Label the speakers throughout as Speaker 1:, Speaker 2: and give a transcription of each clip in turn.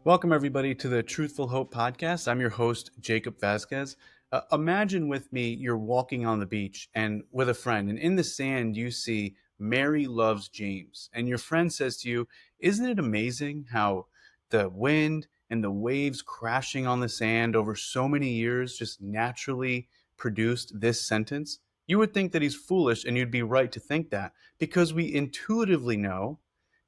Speaker 1: Welcome, everybody, to the Truthful Hope Podcast. I'm your host, Jacob Vazquez. Imagine with me you're walking on the beach and with a friend, and in the sand you see Mary loves James. And your friend says to you, "Isn't it amazing how the wind and the waves crashing on the sand over so many years just naturally produced this sentence?" You would think that he's foolish, and you'd be right to think that because we intuitively know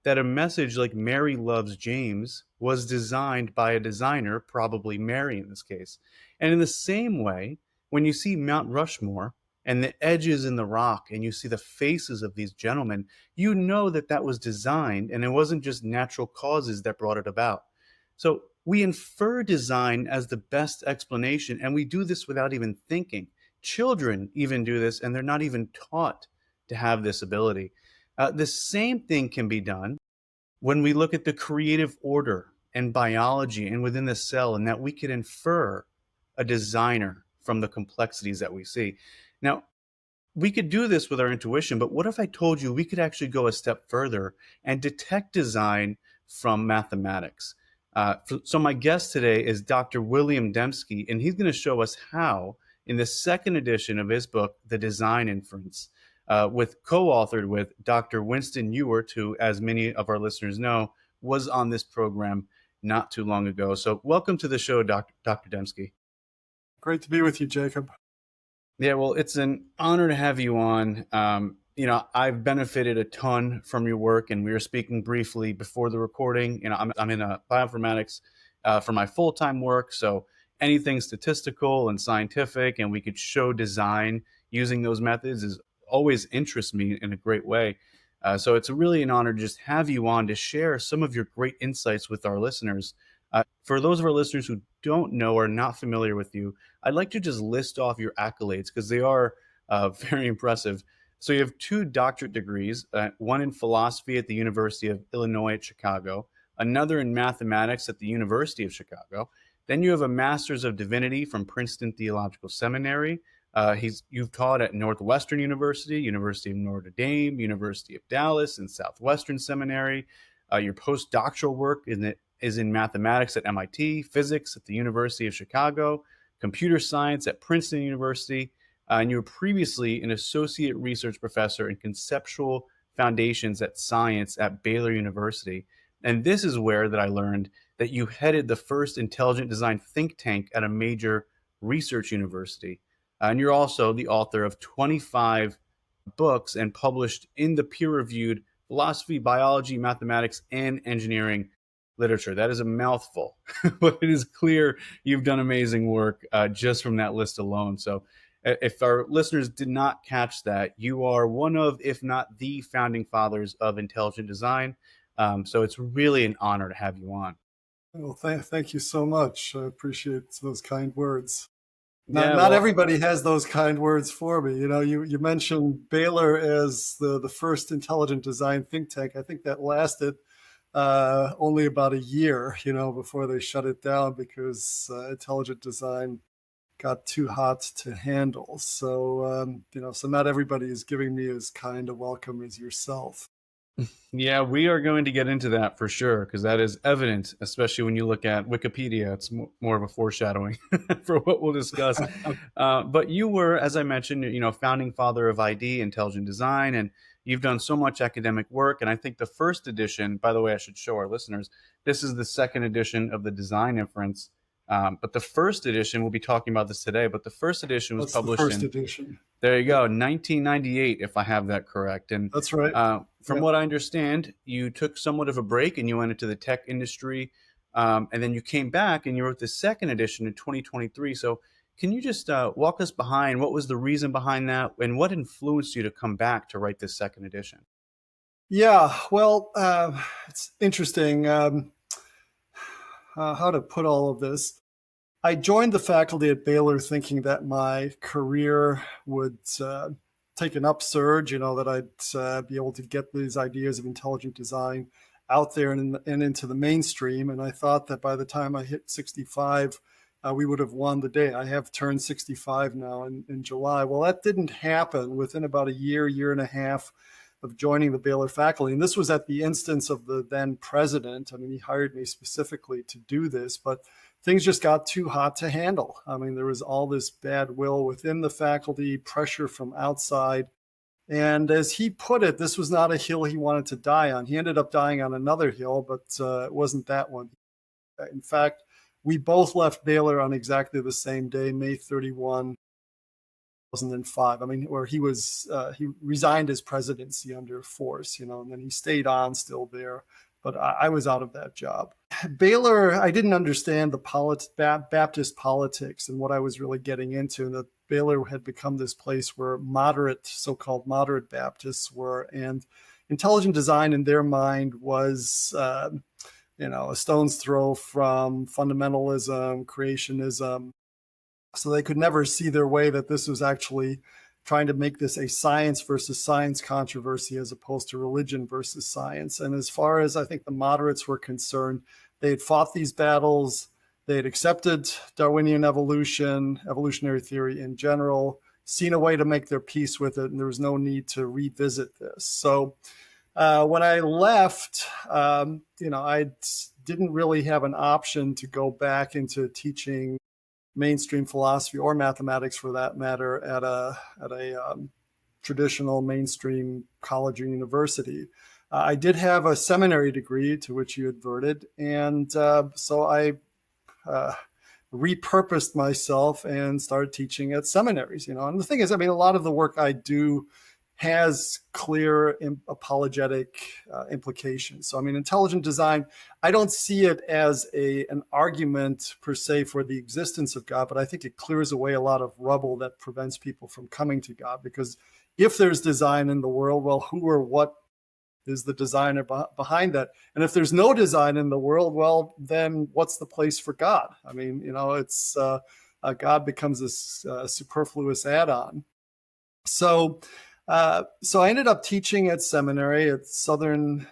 Speaker 1: that a message like Mary loves James was designed by a designer, probably Mary in this case. And in the same way, when you see Mount Rushmore and the edges in the rock and you see the faces of these gentlemen, you know that that was designed and it wasn't just natural causes that brought it about. So we infer design as the best explanation, and we do this without even thinking. Children even do this, and they're not even taught to have this ability. The same thing can be done when we look at the creative order and biology and within the cell, and that we could infer a designer from the complexities that we see. Now, we could do this with our intuition, but what if I told you we could actually go a step further and detect design from mathematics? So my guest today is Dr. William Dembski, and he's going to show us how, in the second edition of his book, The Design Inference, with co-authored with Dr. Winston Ewart, who, as many of our listeners know, was on this program not too long ago. So welcome to the show, Dr. Dembski.
Speaker 2: Great to be with you, Jacob.
Speaker 1: Yeah, well, it's an honor to have you on. I've benefited a ton from your work, and we were speaking briefly before the recording. I'm in bioinformatics for my full-time work, so anything statistical and scientific, and we could show design using those methods is always interests me in a great way. So it's really an honor to just have you on to share some of your great insights with our listeners. For those of our listeners who don't know or are not familiar with you, I'd like to just list off your accolades because they are very impressive. So you have 2 doctorate degrees, one in philosophy at the University of Illinois at Chicago, another in mathematics at the University of Chicago. Then you have a Master's of Divinity from Princeton Theological Seminary. You've taught at Northwestern University, University of Notre Dame, University of Dallas, and Southwestern Seminary. Your postdoctoral work is in mathematics at MIT, physics at the University of Chicago, computer science at Princeton University, and you were previously an associate research professor in conceptual foundations at science at Baylor University. And this is where that I learned that you headed the first intelligent design think tank at a major research university. And you're also the author of 25 books and published in the peer-reviewed philosophy, biology, mathematics, and engineering literature. That is a mouthful, but it is clear you've done amazing work just from that list alone. So if our listeners did not catch that, you are one of, if not the founding fathers of intelligent design. So it's really an honor to have you on.
Speaker 2: Well, thank you so much. I appreciate those kind words. Not everybody has those kind words for me. You know, you mentioned Baylor as the first intelligent design think tank. I think that lasted only about a year, before they shut it down because intelligent design got too hot to handle. So, so not everybody is giving me as kind a welcome as yourself.
Speaker 1: Yeah, we are going to get into that for sure, because that is evident, especially when you look at Wikipedia. It's more of a foreshadowing for what we'll discuss. But you were, as I mentioned, founding father of ID, intelligent design, and you've done so much academic work. And I think the first edition, by the way, I should show our listeners, this is the second edition of the Design Inference. But the first edition, we'll be talking about this today, but the first edition was published
Speaker 2: the first edition.
Speaker 1: There you go, 1998, if I have that correct. And
Speaker 2: that's right.
Speaker 1: From what I understand, you took somewhat of a break and you went into the tech industry, and then you came back and you wrote the second edition in 2023. So can you just walk us behind what was the reason behind that and what influenced you to come back to write this second edition?
Speaker 2: Yeah, well, it's interesting how to put all of this. I joined the faculty at Baylor thinking that my career would take an upsurge, that I'd be able to get these ideas of intelligent design out there and into the mainstream. And I thought that by the time I hit 65, we would have won the day. I have turned 65 now in July. Well, that didn't happen. Within about a year and a half, joining the Baylor faculty. And this was at the instance of the then president. I mean, he hired me specifically to do this, but things just got too hot to handle. I mean, there was all this bad will within the faculty, pressure from outside. And as he put it, this was not a hill he wanted to die on. He ended up dying on another hill, but it wasn't that one. In fact, we both left Baylor on exactly the same day, May 31, 2005. I mean, where he resigned his presidency under force, and then he stayed on still there. But I was out of that job. Baylor, I didn't understand the Baptist politics and what I was really getting into. And that Baylor had become this place where so-called moderate Baptists were. And intelligent design in their mind was, a stone's throw from fundamentalism, creationism. So they could never see their way that this was actually trying to make this a science versus science controversy as opposed to religion versus science. And as far as I think the moderates were concerned, they had fought these battles. They had accepted Darwinian evolution, evolutionary theory in general, seen a way to make their peace with it, and there was no need to revisit this. So when I left, I didn't really have an option to go back into teaching mainstream philosophy or mathematics, for that matter, at a traditional mainstream college or university. I did have a seminary degree to which you adverted, and so I repurposed myself and started teaching at seminaries. And the thing is, I mean, a lot of the work I do has clear apologetic implications. So, I mean, intelligent design, I don't see it as an argument per se for the existence of God, but I think it clears away a lot of rubble that prevents people from coming to God. Because if there's design in the world, well, who or what is the designer behind that? And if there's no design in the world, well, then what's the place for God? I mean, it's God becomes this superfluous add-on. So I ended up teaching at seminary at Southern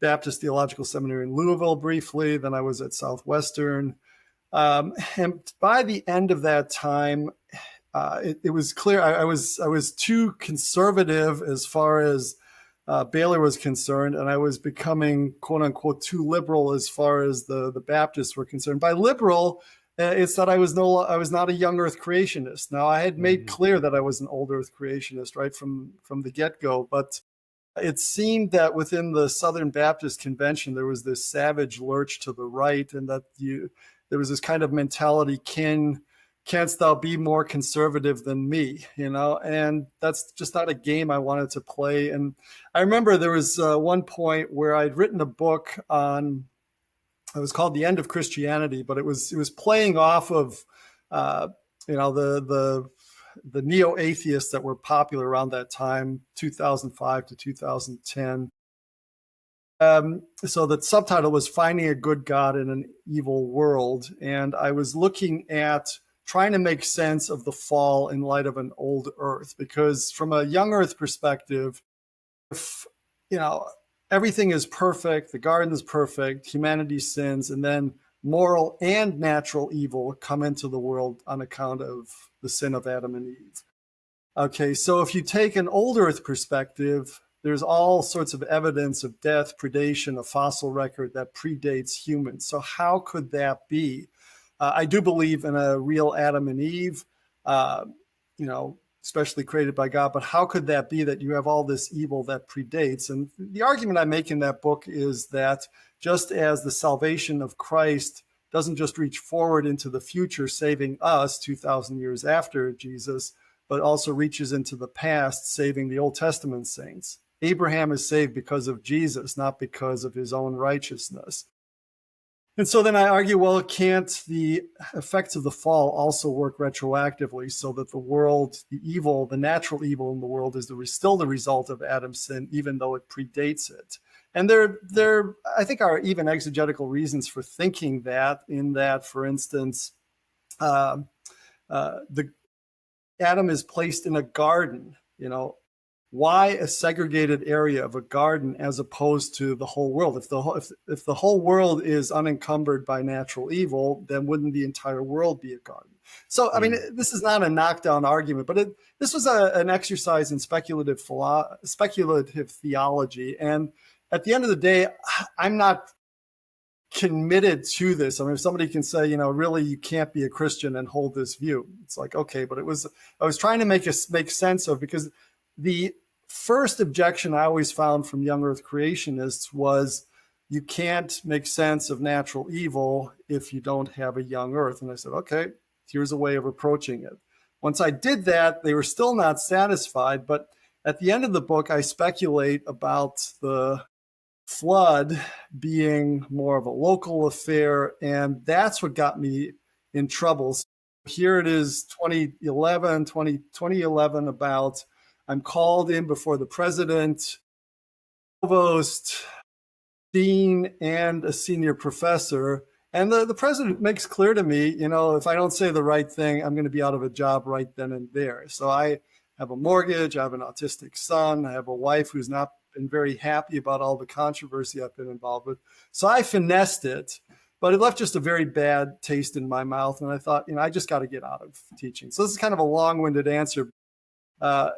Speaker 2: Baptist Theological Seminary in Louisville briefly. Then I was at Southwestern. And by the end of that time, it was clear I was too conservative as far as Baylor was concerned, and I was becoming, quote unquote, too liberal as far as the Baptists were concerned. By liberal, it's that I was not a young Earth creationist. Now, I had made clear that I was an old Earth creationist right from the get-go, but it seemed that within the Southern Baptist Convention, there was this savage lurch to the right, and that there was this kind of mentality, canst thou be more conservative than me, and that's just not a game I wanted to play. And I remember there was one point where I'd written a book on, it was called The End of Christianity, but it was playing off of, the neo-atheists that were popular around that time, 2005 to 2010. So the subtitle was Finding a Good God in an Evil World. And I was looking at trying to make sense of the fall in light of an old Earth, because from a young Earth perspective, if, everything is perfect, the garden is perfect, humanity sins, and then moral and natural evil come into the world on account of the sin of Adam and Eve. Okay, so if you take an old Earth perspective, there's all sorts of evidence of death, predation, a fossil record that predates humans. So how could that be? I do believe in a real Adam and Eve, especially created by God, but how could that be that you have all this evil that predates? And the argument I make in that book is that just as the salvation of Christ doesn't just reach forward into the future, saving us 2,000 years after Jesus, but also reaches into the past, saving the Old Testament saints. Abraham is saved because of Jesus, not because of his own righteousness. And so then I argue, well, can't the effects of the fall also work retroactively so that the world, the natural evil in the world is still the result of Adam's sin, even though it predates it? And there, I think, are even exegetical reasons for thinking that, in that, for instance, Adam is placed in a garden, why a segregated area of a garden as opposed to the whole world? If the whole world is unencumbered by natural evil, then wouldn't the entire world be a garden? So, I mean, this is not a knockdown argument, but this was an exercise in speculative theology. And at the end of the day, I'm not committed to this. I mean, if somebody can say, you know, really, you can't be a Christian and hold this view, it's like, okay, but I was trying to make sense of, because the first objection I always found from young earth creationists was, you can't make sense of natural evil if you don't have a young earth. And I said, okay, here's a way of approaching it. Once I did that, they were still not satisfied. But at the end of the book, I speculate about the flood being more of a local affair. And that's what got me in trouble. So here it is, 2011 about, I'm called in before the president, provost, dean, and a senior professor. And the president makes clear to me, you know, if I don't say the right thing, I'm going to be out of a job right then and there. So I have a mortgage, I have an autistic son, I have a wife who's not been very happy about all the controversy I've been involved with. So I finessed it, but it left just a very bad taste in my mouth. And I thought, you know, I just got to get out of teaching. So this is kind of a long-winded answer. A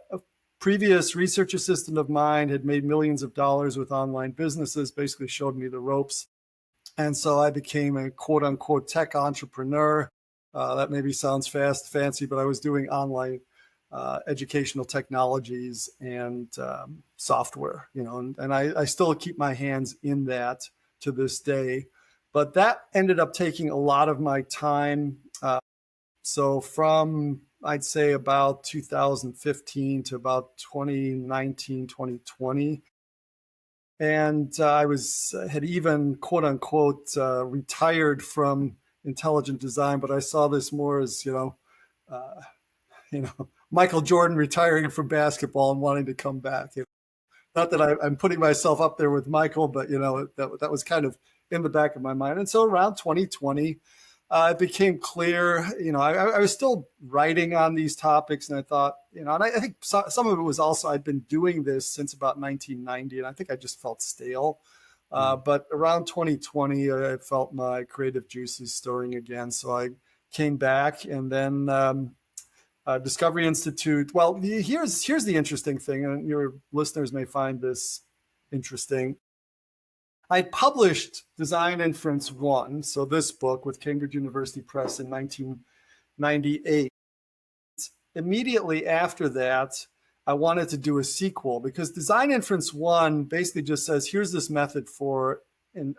Speaker 2: previous research assistant of mine had made millions of dollars with online businesses, basically showed me the ropes. And so I became a quote unquote tech entrepreneur. That maybe sounds fancy, but I was doing online educational technologies and software, you know, and I still keep my hands in that to this day. But that ended up taking a lot of my time. So from, I'd say, about 2015 to about 2019, 2020. And I had even, quote unquote, retired from intelligent design, but I saw this more as, Michael Jordan retiring from basketball and wanting to come back. Not that I'm putting myself up there with Michael, but, you know, that was kind of in the back of my mind. And so around 2020, it became clear, you know, I was still writing on these topics, and I thought, you know, and I think some of it was also, I'd been doing this since about 1990, and I think I just felt stale. But around 2020, I felt my creative juices stirring again. So I came back, and then Discovery Institute. Well, here's the interesting thing, and your listeners may find this interesting. I published Design Inference 1, so this book with Cambridge University Press in 1998. Immediately after that, I wanted to do a sequel, because Design Inference 1 basically just says, here's this method for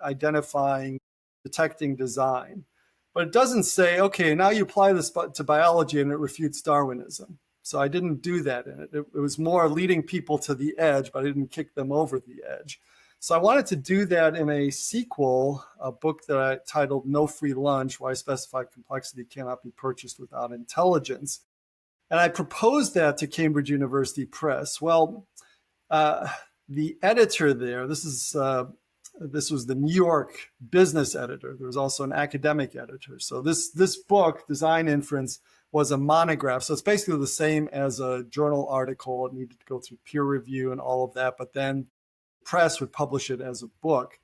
Speaker 2: identifying, detecting design. But it doesn't say, okay, now you apply this to biology and it refutes Darwinism. So I didn't do that in it. It was more leading people to the edge, but I didn't kick them over the edge. So I wanted to do that in a sequel, a book that I titled No Free Lunch, Why Specified Complexity Cannot Be Purchased Without Intelligence. And I proposed that to Cambridge University Press. Well, the editor there, this was the New York business editor. There was also an academic editor. So this book, Design Inference, was a monograph. So it's basically the same as a journal article. It needed to go through peer review and all of that, but then press would publish it as a book.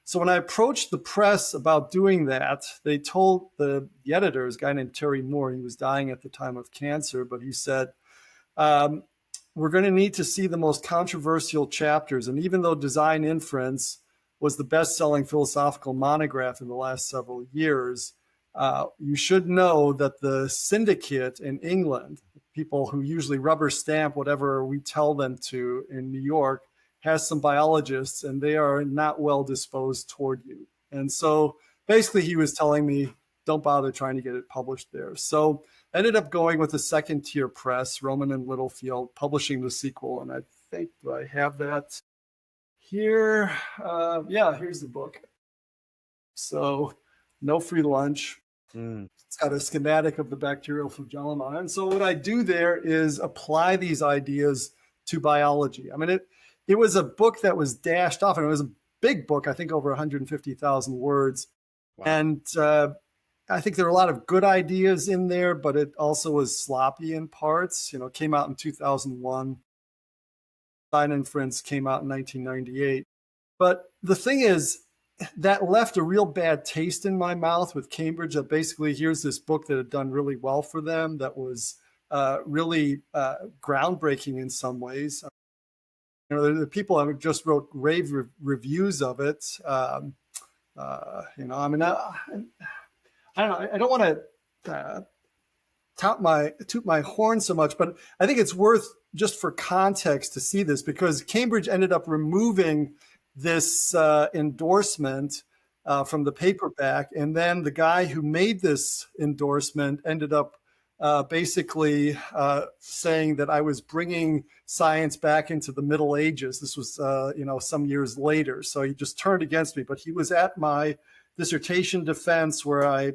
Speaker 2: So when I approached the press about doing that, they told the editor, a guy named Terry Moore, he was dying at the time of cancer, but he said, we're going to need to see the most controversial chapters. And even though Design Inference was the best-selling philosophical monograph in the last several years, you should know that the syndicate in England, people who usually rubber stamp whatever we tell them to in New York, has some biologists, and they are not well disposed toward you. And so basically he was telling me, don't bother trying to get it published there. So I ended up going with a second tier press, Rowman and Littlefield, publishing the sequel. And I think, do I have that here? Here's the book. So No Free Lunch. It's got a schematic of the bacterial flagellum on it. And so what I do there is apply these ideas to biology. I mean, it was a book that was dashed off, and it was a big book, I think over 150,000 words. Wow. And I think there are a lot of good ideas in there, but it also was sloppy in parts. You know, it came out in 2001. Design Inference came out in 1998. But the thing is, that left a real bad taste in my mouth with Cambridge. That basically, here's this book that had done really well for them, that was really groundbreaking in some ways. The people I just wrote rave reviews of it. I mean, I don't know. I don't want to toot my horn so much, but I think it's worth, just for context, to see this, because Cambridge ended up removing this endorsement from the paperback, and then the guy who made this endorsement ended up basically saying that I was bringing science back into the Middle Ages. This was some years later, so he just turned against me. But he was at my dissertation defense where I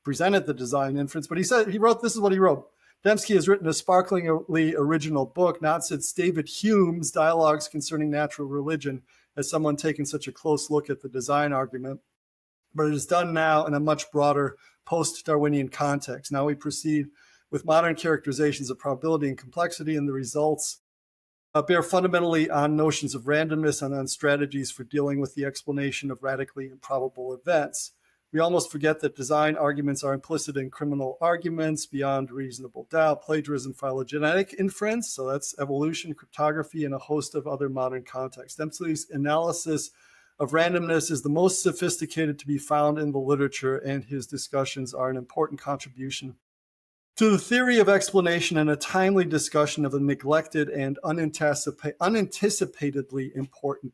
Speaker 2: presented the design inference. But he wrote, this is what he wrote: Dembski has written a sparklingly original book, not since David Hume's Dialogues Concerning Natural Religion has someone taken such a close look at the design argument, but it is done now in a much broader post-Darwinian context. Now we proceed with modern characterizations of probability and complexity, and the results bear fundamentally on notions of randomness and on strategies for dealing with the explanation of radically improbable events. We almost forget that design arguments are implicit in criminal arguments beyond reasonable doubt, plagiarism, phylogenetic inference, so that's evolution, cryptography, and a host of other modern contexts. Dembski's analysis of randomness is the most sophisticated to be found in the literature, and his discussions are an important contribution to the theory of explanation and a timely discussion of a neglected and unanticipatedly important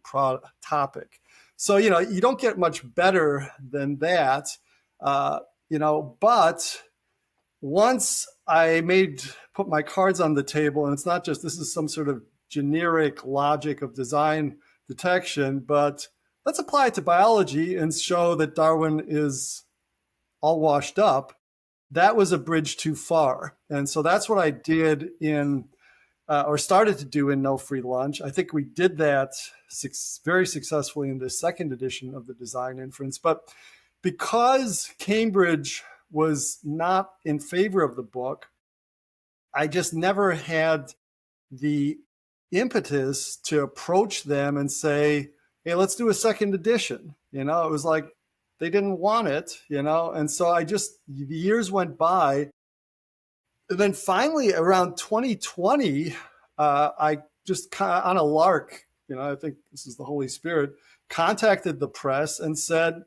Speaker 2: topic. So, you don't get much better than that, but once I put my cards on the table, and it's not just this is some sort of generic logic of design detection, but let's apply it to biology and show that Darwin is all washed up, that was a bridge too far. And so that's what I did or started to do in No Free Lunch. I think we did that very successfully in the second edition of the design inference. But because Cambridge was not in favor of the book, I just never had the impetus to approach them and say, hey, let's do a second edition. It was like they didn't want it, and so the years went by. And then finally, around 2020, I just kind of on a lark, I think this is the Holy Spirit, contacted the press and said,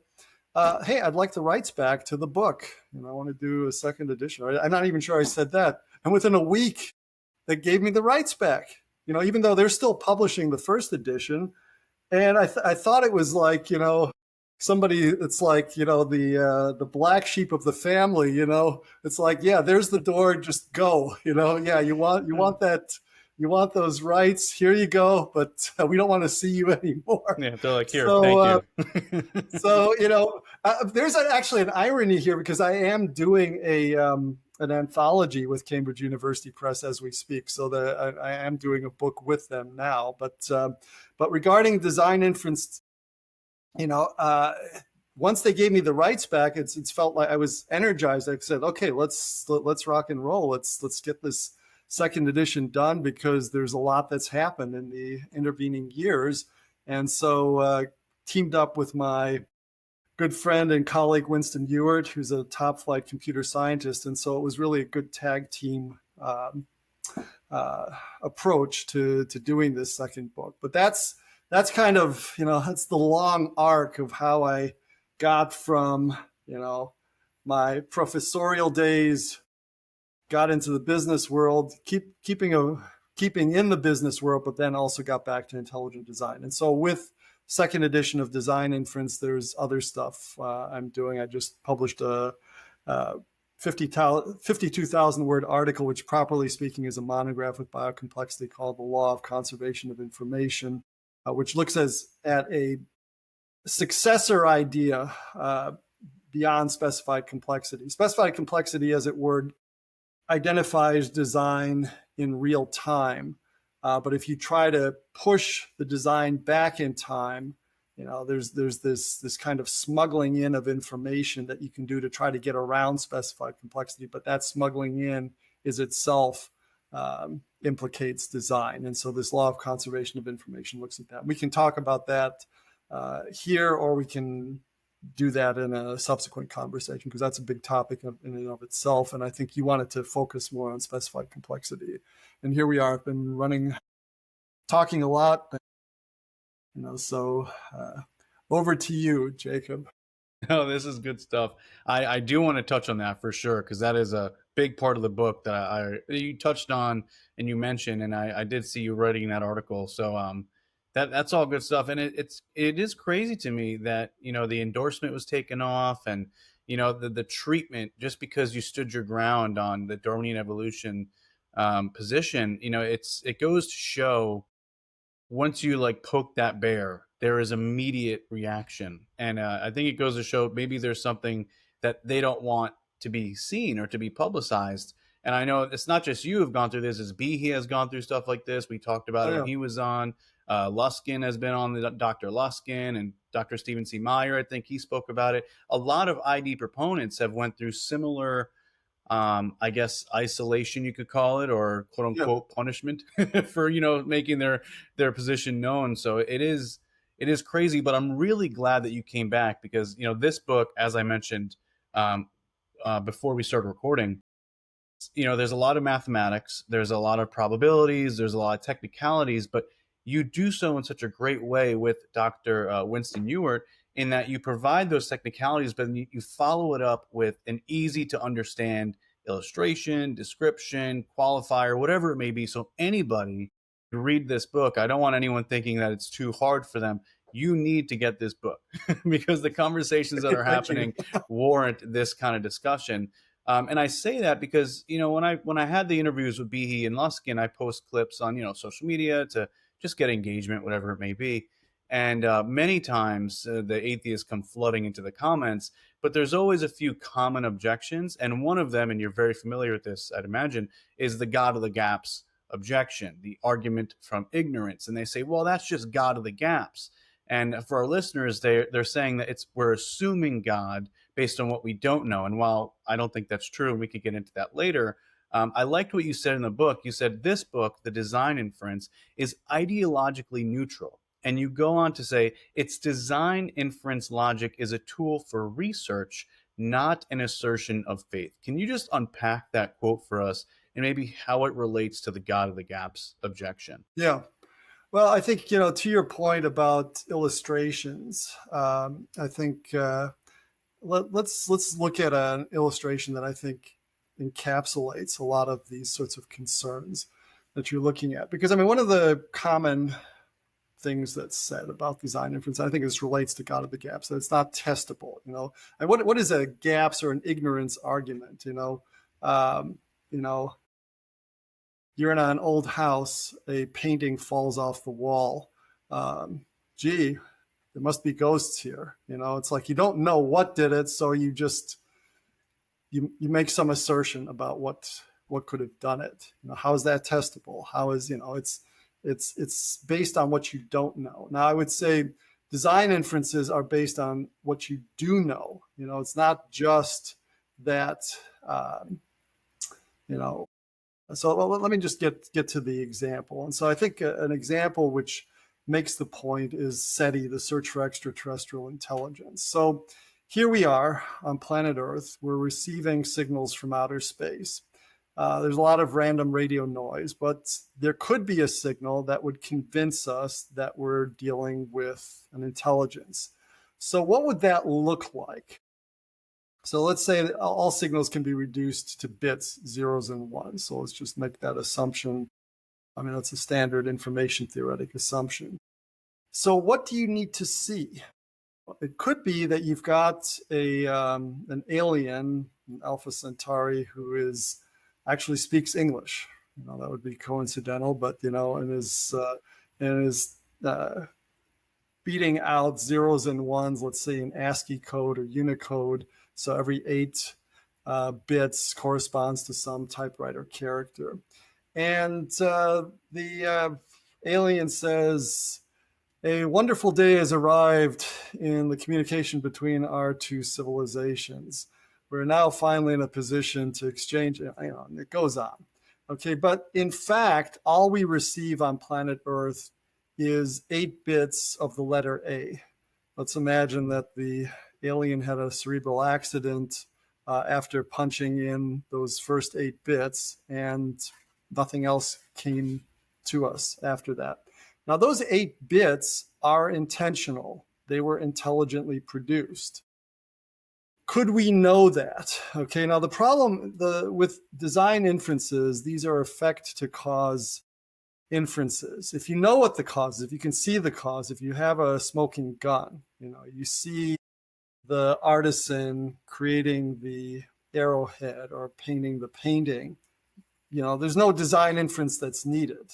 Speaker 2: hey, I'd like the rights back to the book. I want to do a second edition. I'm not even sure I said that. And within a week, they gave me the rights back, even though they're still publishing the first edition. And I thought it was like, somebody, it's like, the black sheep of the family, it's like, yeah, there's the door, just go, yeah, you want that, you want those rights, here you go, but we don't want to see you anymore.
Speaker 1: Yeah, they're like, here, thank you.
Speaker 2: So, there's actually an irony here, because I am doing an anthology with Cambridge University Press as we speak. So that I am doing a book with them now. But regarding design inference, once they gave me the rights back, it's felt like I was energized. I said, okay, let's rock and roll. Let's get this second edition done, because there's a lot that's happened in the intervening years. And so teamed up with my good friend and colleague Winston Ewart, who's a top flight computer scientist. And so it was really a good tag team approach to doing this second book. But that's kind of, that's the long arc of how I got from, my professorial days, got into the business world, keeping in the business world, but then also got back to intelligent design. And so with second edition of Design Inference, there's other stuff I'm doing. I just published a 52,000 word article, which properly speaking is a monograph with biocomplexity called The Law of Conservation of Information, which looks at a successor idea beyond specified complexity. Specified complexity, as it were, identifies design in real time. But if you try to push the design back in time, there's this kind of smuggling in of information that you can do to try to get around specified complexity. But that smuggling in is itself implicates design. And so this law of conservation of information looks at that. We can talk about that here, or we can do that in a subsequent conversation, because that's a big topic in and of itself. And I think you wanted to focus more on specified complexity. And here we are, I've been talking a lot, so over to you, Jacob.
Speaker 1: No, this is good stuff. I do want to touch on that for sure, because that is a big part of the book that you touched on and you mentioned, and I did see you writing that article. So that's all good stuff, and it is crazy to me that the endorsement was taken off, and the treatment, just because you stood your ground on the Darwinian evolution position. It goes to show, once you like poke that bear, there is immediate reaction. And I think it goes to show maybe there's something that they don't want to be seen or to be publicized. And I know it's not just you who've gone through this. It's He has gone through stuff like this. We talked about it when he was on. Luskin has been on, the Dr. Luskin, and Dr. Stephen C. Meyer, I think he spoke about it. A lot of ID proponents have went through similar, I guess, isolation, you could call it, or quote unquote punishment for making their position known. So it is crazy, but I'm really glad that you came back, because this book, as I mentioned before we started recording, there's a lot of mathematics, there's a lot of probabilities, there's a lot of technicalities, but you do so in such a great way with Dr. Winston Ewart, in that you provide those technicalities, but you follow it up with an easy to understand illustration, description, qualifier, whatever it may be. So anybody can read this book. I don't want anyone thinking that it's too hard for them. You need to get this book because the conversations that are happening warrant this kind of discussion. And I say that because, when I had the interviews with Behe and Luskin, I post clips on, social media to just get engagement, whatever it may be. And many times the atheists come flooding into the comments, but there's always a few common objections. And one of them, and you're very familiar with this, I'd imagine, is the God of the gaps objection, the argument from ignorance. And they say, well, that's just God of the gaps. And for our listeners, they're saying that we're assuming God based on what we don't know. And while I don't think that's true, and we could get into that later, I liked what you said in the book. You said this book, The Design Inference, is ideologically neutral. And you go on to say its design inference logic is a tool for research, not an assertion of faith. Can you just unpack that quote for us, and maybe how it relates to the God of the gaps objection?
Speaker 2: Yeah. Well, I think, to your point about illustrations, I think let's look at an illustration that I think encapsulates a lot of these sorts of concerns that you're looking at. Because, one of the common things that's said about design inference, I think this relates to God of the gaps, that it's not testable, And what is a gaps or an ignorance argument, you're in an old house, a painting falls off the wall. Gee, there must be ghosts here. It's like you don't know what did it, so you just you make some assertion about what could have done it. How is that testable? How is it's based on what you don't know. Now, I would say design inferences are based on what you do know. It's not just that. So let me just get to the example. And so I think an example which makes the point is SETI, the Search for Extraterrestrial Intelligence. So here we are on planet Earth. We're receiving signals from outer space. There's a lot of random radio noise, but there could be a signal that would convince us that we're dealing with an intelligence. So what would that look like? So let's say that all signals can be reduced to bits, zeros and ones. So let's just make that assumption. That's a standard information theoretic assumption. So what do you need to see? It could be that you've got an alien, an Alpha Centauri, who actually speaks English. That would be coincidental, but and is beating out zeros and ones, let's say in ASCII code or Unicode. So every 8 bits corresponds to some typewriter character. And the alien says, a wonderful day has arrived in the communication between our two civilizations. We're now finally in a position to exchange, and it goes on. Okay, but in fact, all we receive on planet Earth is 8 bits of the letter A. Let's imagine that the alien had a cerebral accident after punching in those first 8 bits, and nothing else came to us after that. Now, those 8 bits are intentional. They were intelligently produced. Could we know that? Okay, now the problem with design inferences, these are effect to cause inferences. If you know what the cause is, if you can see the cause, if you have a smoking gun, you see the artisan creating the arrowhead or painting the painting, there's no design inference that's needed.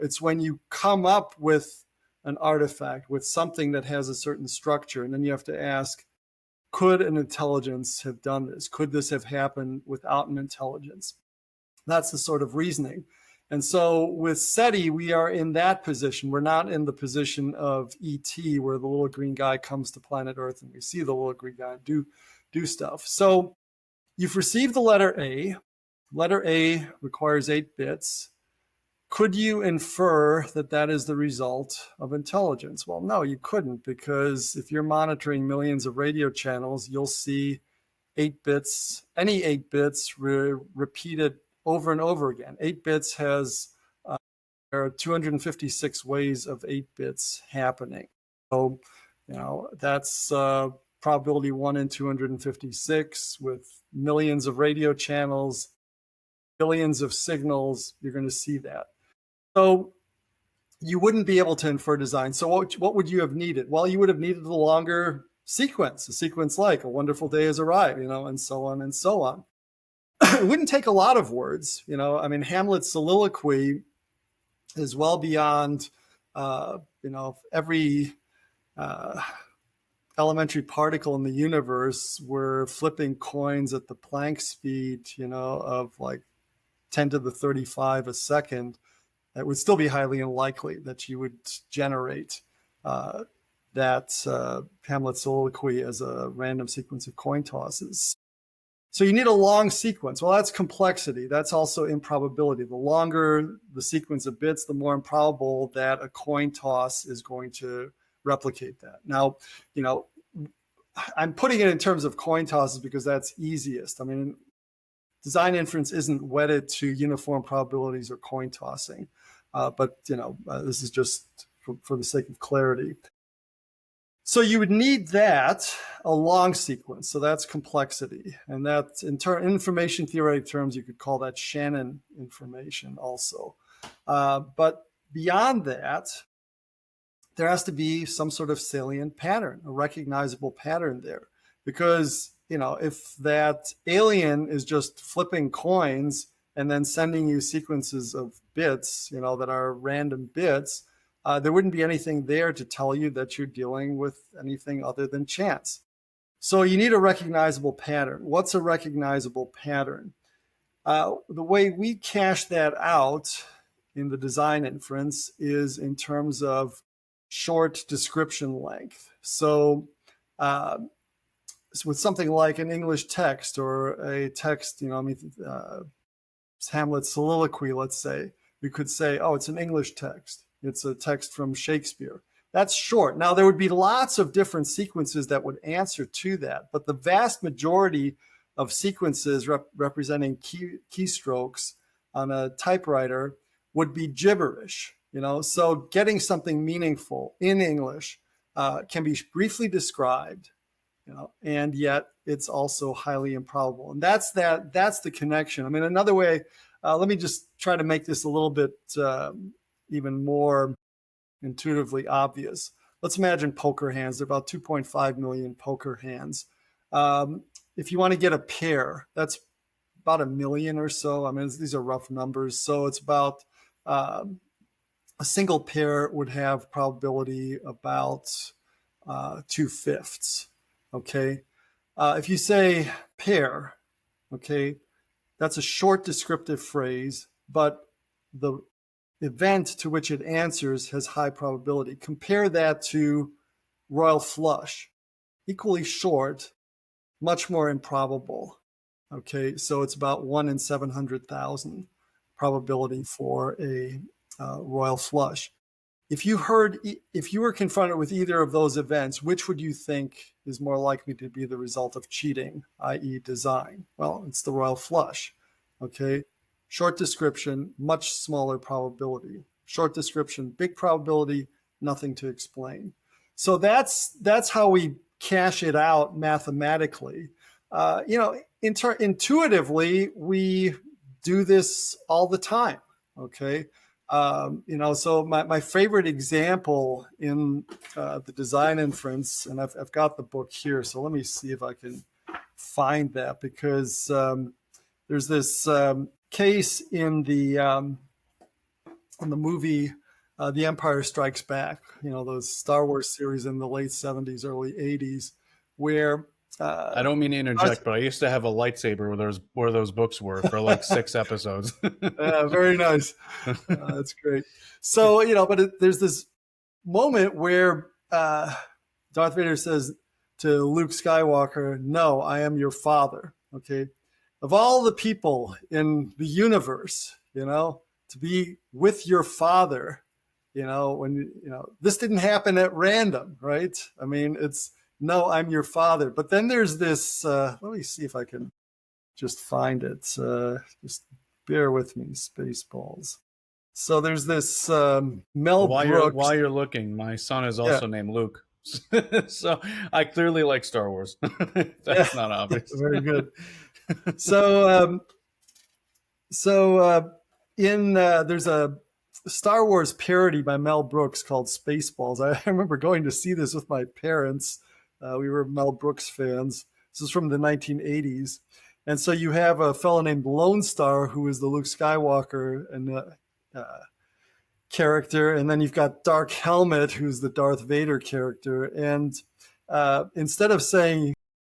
Speaker 2: It's when you come up with an artifact, with something that has a certain structure, and then you have to ask, could an intelligence have done this? Could this have happened without an intelligence? That's the sort of reasoning. And so with SETI, we are in that position. We're not in the position of ET, where the little green guy comes to planet Earth and we see the little green guy do stuff. So you've received the letter A. Letter A requires 8 bits. Could you infer that that is the result of intelligence? Well, no, you couldn't, because if you're monitoring millions of radio channels, you'll see 8 bits, any 8 bits repeated over and over again. 8 bits has, there are 256 ways of 8 bits happening. So, that's probability 1 in 256 with millions of radio channels, billions of signals. You're going to see that. So you wouldn't be able to infer design. So what would you have needed? Well, you would have needed a longer sequence, a sequence like "A wonderful day has arrived," and so on and so on. It wouldn't take a lot of words. Hamlet's soliloquy is well beyond, every elementary particle in the universe were flipping coins at the Planck speed, of like 10 to the 35 a second. It would still be highly unlikely that you would generate that Hamlet soliloquy as a random sequence of coin tosses. So you need a long sequence. Well, that's complexity. That's also improbability. The longer the sequence of bits, the more improbable that a coin toss is going to replicate that. Now, I'm putting it in terms of coin tosses because that's easiest. Design inference isn't wedded to uniform probabilities or coin tossing. But this is just for the sake of clarity. So you would need a long sequence. So that's complexity. And that's in information theoretic terms, you could call that Shannon information also. But beyond that, there has to be some sort of salient pattern, a recognizable pattern there. Because, if that alien is just flipping coins and then sending you sequences of bits, that are random bits, there wouldn't be anything there to tell you that you're dealing with anything other than chance. So you need a recognizable pattern. What's a recognizable pattern? The way we cash that out in the design inference is in terms of short description length. So with something like an English text or a text, Hamlet's soliloquy, let's say, we could say, oh, it's an English text. It's a text from Shakespeare. That's short. Now, there would be lots of different sequences that would answer to that, but the vast majority of sequences representing keystrokes on a typewriter would be gibberish. So getting something meaningful in English can be briefly described, and yet it's also highly improbable. And that's the connection. Another way, let me just try to make this a little bit even more intuitively obvious. Let's imagine poker hands. There are about 2.5 million poker hands. If you want to get a pair, that's about 1 million or so. These are rough numbers. So it's about a single pair would have probability about 2/5. Okay. If you say pair, okay, that's a short descriptive phrase, but the event to which it answers has high probability. Compare that to royal flush. Equally short, much more improbable. Okay, so it's about 1 in 700,000 probability for a royal flush. if you were confronted with either of those events, which would you think is more likely to be the result of cheating, i.e. design? Well, it's the royal flush. Okay. Short description, much smaller probability. Short description, big probability, nothing to explain. So that's how we cash it out mathematically. Intuitively, we do this all the time. Okay. So my favorite example in the design inference, and I've got the book here, so let me see if I can find that, because there's this case in the movie The Empire Strikes Back, those Star Wars series in the late 70s, early 80s, where
Speaker 1: I don't mean to interject, but I used to have a lightsaber where those books were for like 6 episodes.
Speaker 2: Very nice. That's great. So, there's this moment where Darth Vader says to Luke Skywalker, "No, I am your father." Okay. Of all the people in the universe, to be with your father, when, this didn't happen at random, right? I mean, it's, "No, I'm your father." But then there's this, let me see if I can just find it. Just bear with me, Spaceballs. So there's this Mel Brooks.
Speaker 1: While you're looking, my son is also named Luke. So I clearly like Star Wars. That's not obvious.
Speaker 2: Very good. So there's a Star Wars parody by Mel Brooks called Spaceballs. I remember going to see this with my parents. We were Mel Brooks fans. This is from the 1980s. And so you have a fellow named Lone Star, who is the Luke Skywalker and character. And then you've got Dark Helmet, who's the Darth Vader character. And instead of saying,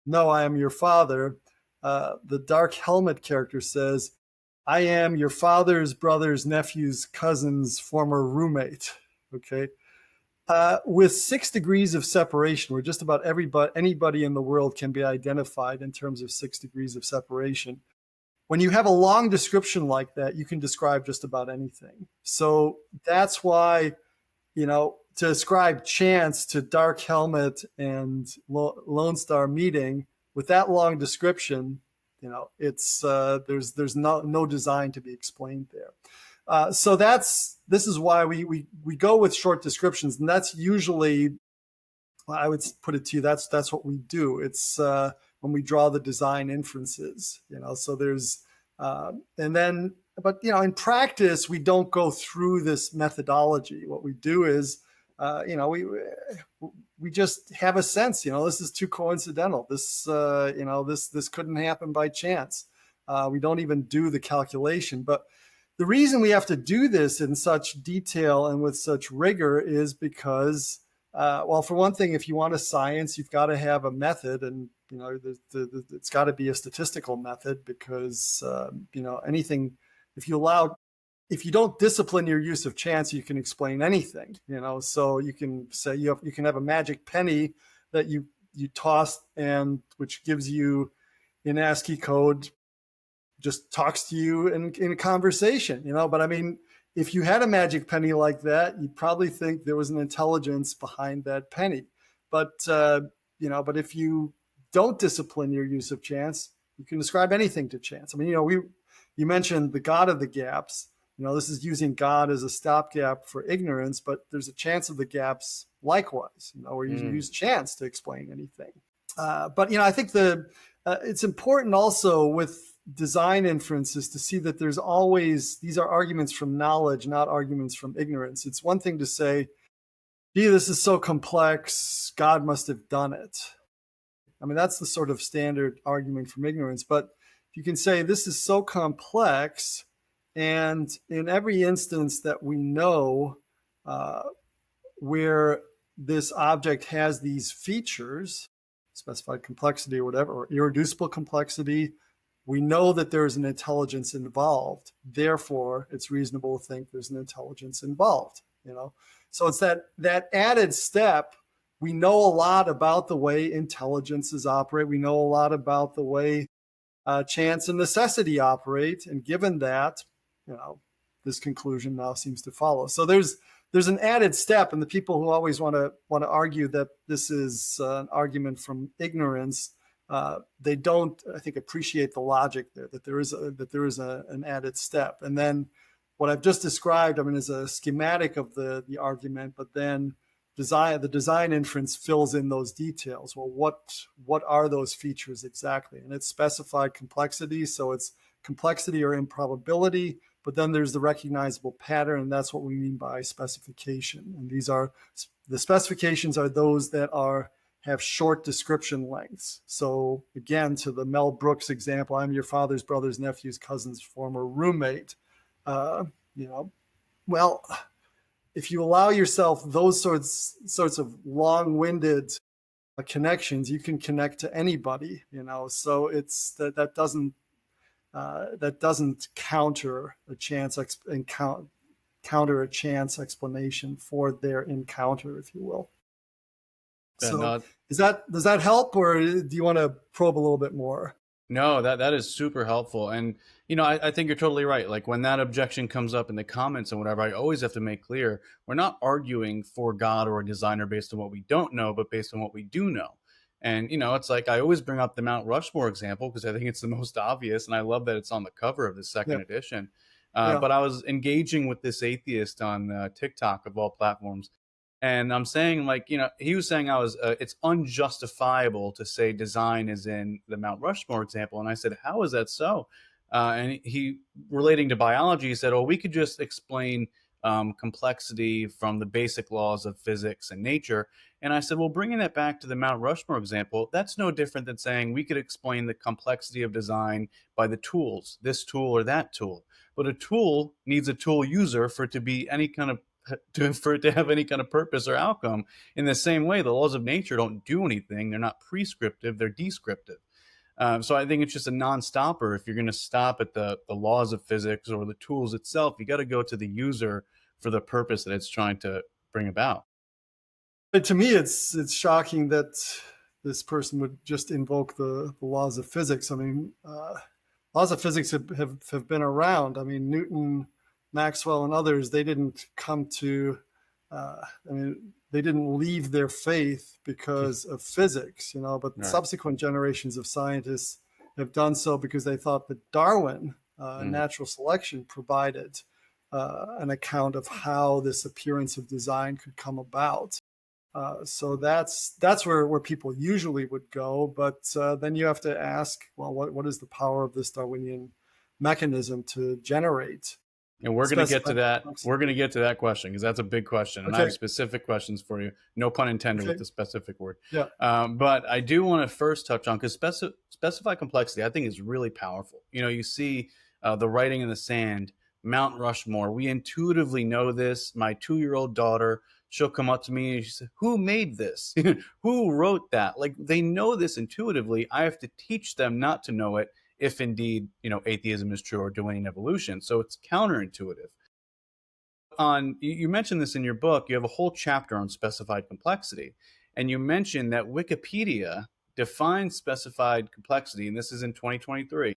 Speaker 2: "No, I am your father," the Dark Helmet character says, "I am your father's brother's nephew's cousin's former roommate." Okay. With 6 degrees of separation, where just about anybody in the world can be identified in terms of 6 degrees of separation. When you have a long description like that, you can describe just about anything. So that's why, to ascribe chance to Dark Helmet and Lone Star meeting with that long description, it's there's no design to be explained there. So this is why we go with short descriptions, and that's usually, I would put it to you, that's what we do. It's when we draw the design inferences, so there's but in practice we don't go through this methodology. What we do is we just have a sense, this is too coincidental. This this couldn't happen by chance. We don't even do the calculation, but the reason we have to do this in such detail and with such rigor is because, well, for one thing, if you want a science, you've got to have a method, and it's got to be a statistical method, because anything, if you don't discipline your use of chance, you can explain anything. So you can say you can have a magic penny that you toss, and which gives you in ASCII code, just talks to you in a conversation, But I mean, if you had a magic penny like that, you'd probably think there was an intelligence behind that penny. But but if you don't discipline your use of chance, you can ascribe anything to chance. I mean, you mentioned the God of the gaps. This is using God as a stopgap for ignorance, but there's a chance of the gaps likewise, where you use chance to explain anything. But I think it's important also with design inferences to see that there's always, these are arguments from knowledge, not arguments from ignorance. It's one thing to say, "Gee, this is so complex, God must have done it." I mean, that's the sort of standard argument from ignorance. But if you can say, "This is so complex, and in every instance that we know where this object has these features, specified complexity or whatever, or irreducible complexity, we know that there's an intelligence involved. Therefore, it's reasonable to think there's an intelligence involved." So it's that added step. We know a lot about the way intelligences operate. We know a lot about the way chance and necessity operate. And given that, this conclusion now seems to follow. So there's there's an added step, and the people who always want to argue that this is an argument from ignorance, they don't, I think, appreciate the logic there, that there is an added step. And then what I've just described, I mean, is a schematic of the argument, but then the design inference fills in those details. Well, what are those features exactly? And it's specified complexity, so it's complexity or improbability, but then there's the recognizable pattern, and that's what we mean by specification. And the specifications are those that have short description lengths. So again, to the Mel Brooks example, I'm your father's brother's nephew's cousin's former roommate. Well, if you allow yourself those sorts of long-winded connections, you can connect to anybody. So it's that doesn't counter a chance counter a chance explanation for their encounter, if you will. So does that help, or do you want to probe a little bit more?
Speaker 1: No, that is super helpful. And, I think you're totally right. Like when that objection comes up in the comments and whatever, I always have to make clear, we're not arguing for God or a designer based on what we don't know, but based on what we do know. And, it's like, I always bring up the Mount Rushmore example because I think it's the most obvious. And I love that it's on the cover of the second edition. But I was engaging with this atheist on TikTok of all platforms. And I'm saying, like, he was saying it's unjustifiable to say design is in the Mount Rushmore example. And I said, how is that so? And he, relating to biology, he said, oh, we could just explain complexity from the basic laws of physics and nature. And I said, well, bringing that back to the Mount Rushmore example, that's no different than saying we could explain the complexity of design by the tools, this tool or that tool. But a tool needs a tool user for it to be for it to have any kind of purpose or outcome. In the same way, the laws of nature don't do anything. They're not prescriptive, they're descriptive. So I think it's just a non-stopper. If you're going to stop at the laws of physics or the tools itself, you got to go to the user for the purpose that it's trying to bring about.
Speaker 2: But to me, it's shocking that this person would just invoke the laws of physics. I mean, laws of physics have been around. I mean, Newton, Maxwell, and others, they didn't come to, they didn't leave their faith because of physics, but right. Subsequent generations of scientists have done so because they thought that Darwin, natural selection, provided an account of how this appearance of design could come about. So that's where people usually would go. But then you have to ask, well, what is the power of this Darwinian mechanism to generate?
Speaker 1: And we're going to get to that. We're going to get to that question because that's a big question. And I have specific questions for you. No pun intended with the specific word.
Speaker 2: Yeah.
Speaker 1: But I do want to first touch on, because specified complexity, I think, is really powerful. You see the writing in the sand, Mount Rushmore. We intuitively know this. My 2-year-old daughter, she'll come up to me and she says, who made this? Who wrote that? Like, they know this intuitively. I have to teach them not to know it, if indeed, atheism is true or Darwinian evolution. So it's counterintuitive. You mentioned this in your book. You have a whole chapter on specified complexity. And you mentioned that Wikipedia defines specified complexity, and this is in 2023,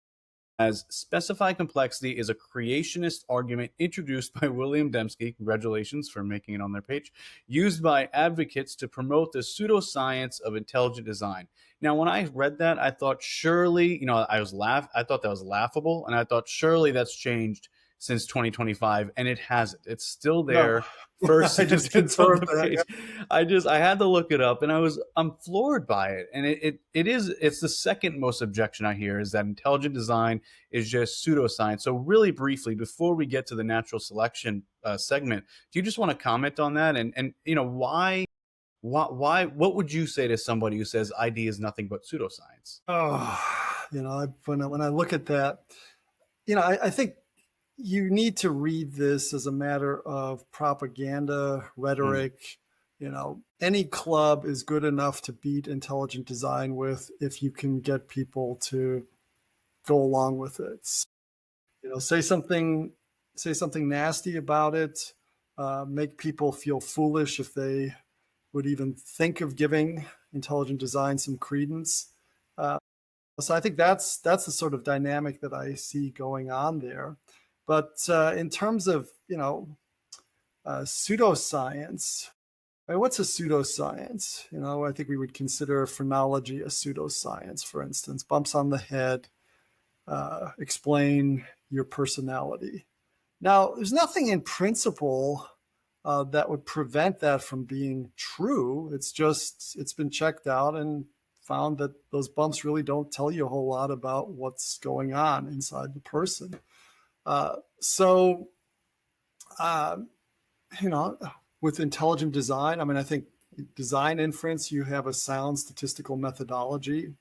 Speaker 1: as specified complexity is a creationist argument introduced by William Dembski, congratulations for making it on their page, used by advocates to promote the pseudoscience of intelligent design. Now, when I read that, I thought surely, I thought that was laughable, and I thought surely that's changed since 2025, and it hasn't. It's still there.
Speaker 2: No.
Speaker 1: First
Speaker 2: I just confirmed that.
Speaker 1: I had to look it up, and I'm floored by it. And it's the second most objection I hear, is that intelligent design is just pseudoscience. So really briefly, before we get to the natural selection segment, do you just want to comment on that? And why, what would you say to somebody who says ID is nothing but pseudoscience?
Speaker 2: When I look at that, I think you need to read this as a matter of propaganda, rhetoric. Any club is good enough to beat intelligent design with if you can get people to go along with it. Say something nasty about it, make people feel foolish if they would even think of giving intelligent design some credence. So I think that's the sort of dynamic that I see going on there. But in terms of, Pseudoscience. What's a pseudoscience? I think we would consider phrenology a pseudoscience, for instance. Bumps on the head, explain your personality. Now, there's nothing in principle that would prevent that from being true. It's been checked out and found that those bumps really don't tell you a whole lot about what's going on inside the person. So, with intelligent design, I think design inference, you have a sound statistical methodology.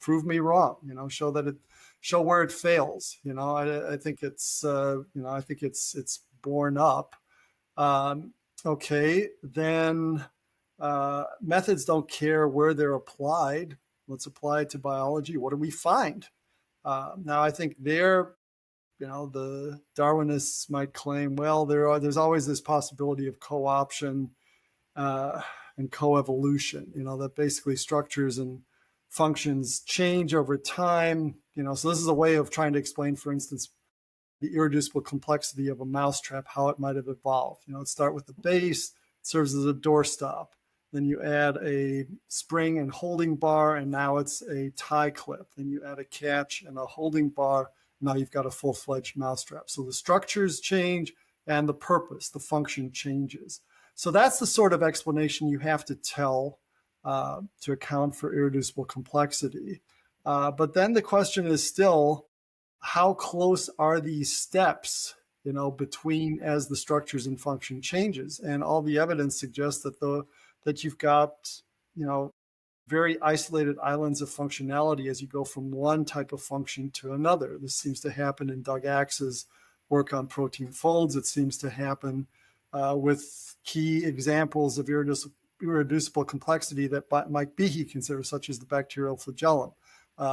Speaker 2: Prove me wrong. Show where it fails. I think it's it's borne up. Okay, then methods don't care where they're applied. Let's apply it to biology. What do we find? Now, I think the Darwinists might claim, well, there's always this possibility of co-option and co-evolution, that basically structures and functions change over time. So this is a way of trying to explain, for instance, the irreducible complexity of a mousetrap, how it might have evolved. It start with the base, it serves as a doorstop. Then you add a spring and holding bar, and now it's a tie clip. Then you add a catch and a holding bar. Now you've got a full-fledged mousetrap. So the structures change and the purpose, the function changes. So that's the sort of explanation you have to tell to account for irreducible complexity. But then the question is still, how close are these steps, between as the structures and function changes? And all the evidence suggests that you've got, very isolated islands of functionality as you go from one type of function to another. This seems to happen in Doug Axe's work on protein folds. It seems to happen with key examples of irreducible complexity that Mike Behe considers, such as the bacterial flagellum.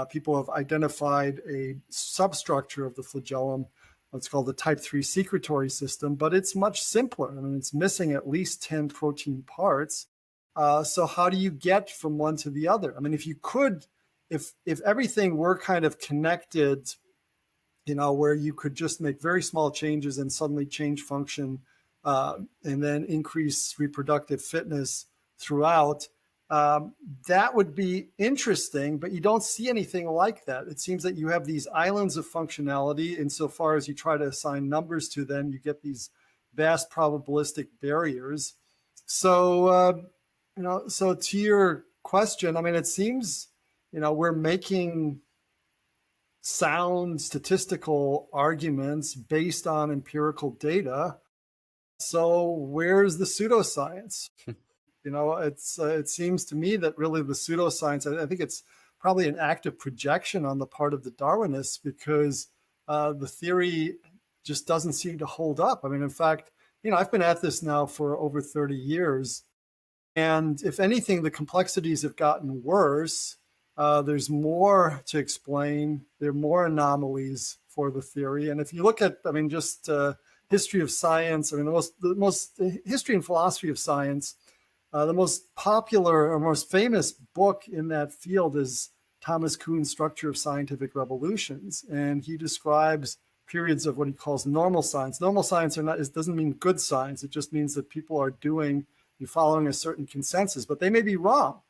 Speaker 2: People have identified a substructure of the flagellum, what's called the type 3 secretory system, but it's much simpler. It's missing at least 10 protein parts. So how do you get from one to the other? If everything were kind of connected, where you could just make very small changes and suddenly change function and then increase reproductive fitness throughout, that would be interesting, but you don't see anything like that. It seems that you have these islands of functionality. Insofar as you try to assign numbers to them, you get these vast probabilistic barriers. So, so to your question, it seems, we're making sound statistical arguments based on empirical data. So where's the pseudoscience? It seems to me that really the pseudoscience, I think it's probably an active projection on the part of the Darwinists, because the theory just doesn't seem to hold up. In fact, I've been at this now for over 30 years. And if anything, the complexities have gotten worse. There's more to explain. There are more anomalies for the theory. And if you look at, just history of science, the most history and philosophy of science, the most popular or most famous book in that field is Thomas Kuhn's Structure of Scientific Revolutions. And he describes periods of what he calls normal science. Normal science it doesn't mean good science. It just means that people are following a certain consensus, but they may be wrong,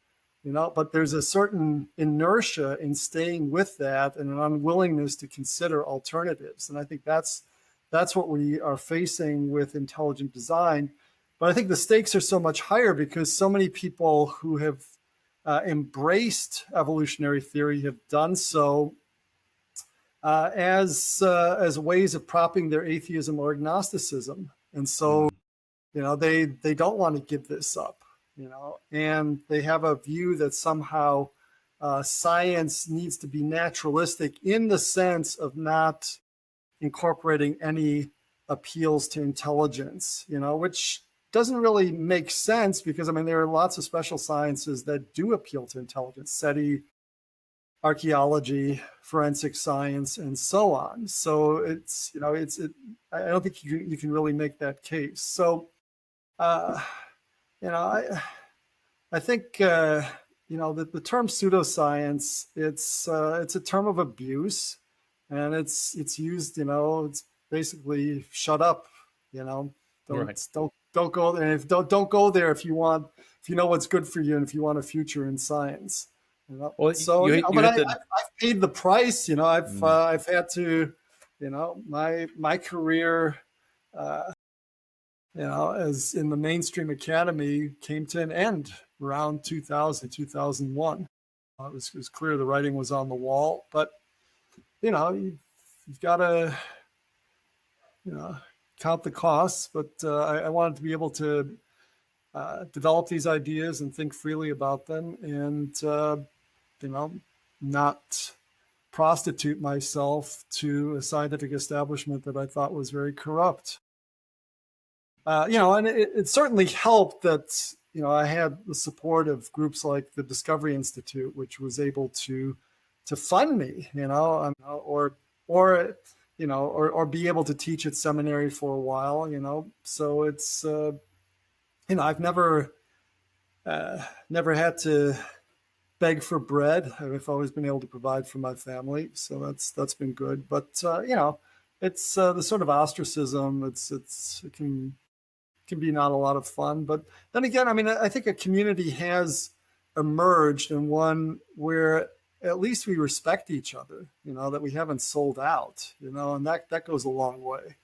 Speaker 2: but there's a certain inertia in staying with that and an unwillingness to consider alternatives. And I think that's what we are facing with intelligent design. But I think the stakes are so much higher because so many people who have embraced evolutionary theory have done so as ways of propping their atheism or agnosticism. And so, they don't want to give this up, and they have a view that somehow science needs to be naturalistic in the sense of not incorporating any appeals to intelligence, which doesn't really make sense because, there are lots of special sciences that do appeal to intelligence, SETI, archaeology, forensic science, and so on. So I don't think you can really make that case. So, I think, the term pseudoscience, it's a term of abuse, and it's used, it's basically shut up, don't don't go there. And don't go there if you know what's good for you and if you want a future in science.
Speaker 1: Well,
Speaker 2: So
Speaker 1: you
Speaker 2: but
Speaker 1: hit the
Speaker 2: I've paid the price. I've had to, my career, as in the mainstream academy came to an end around 2000, 2001. It was clear the writing was on the wall, but you've got to count the costs. But I wanted to be able to develop these ideas and think freely about them, and not prostitute myself to a scientific establishment that I thought was very corrupt. And it certainly helped that I had the support of groups like the Discovery Institute, which was able to fund me, or be able to teach at seminary for a while, So it's I've never had to beg for bread. I've always been able to provide for my family, so that's been good. But it's the sort of ostracism. It can be not a lot of fun. But then again, I think a community has emerged, and one where at least we respect each other, that we haven't sold out, and that goes a long way.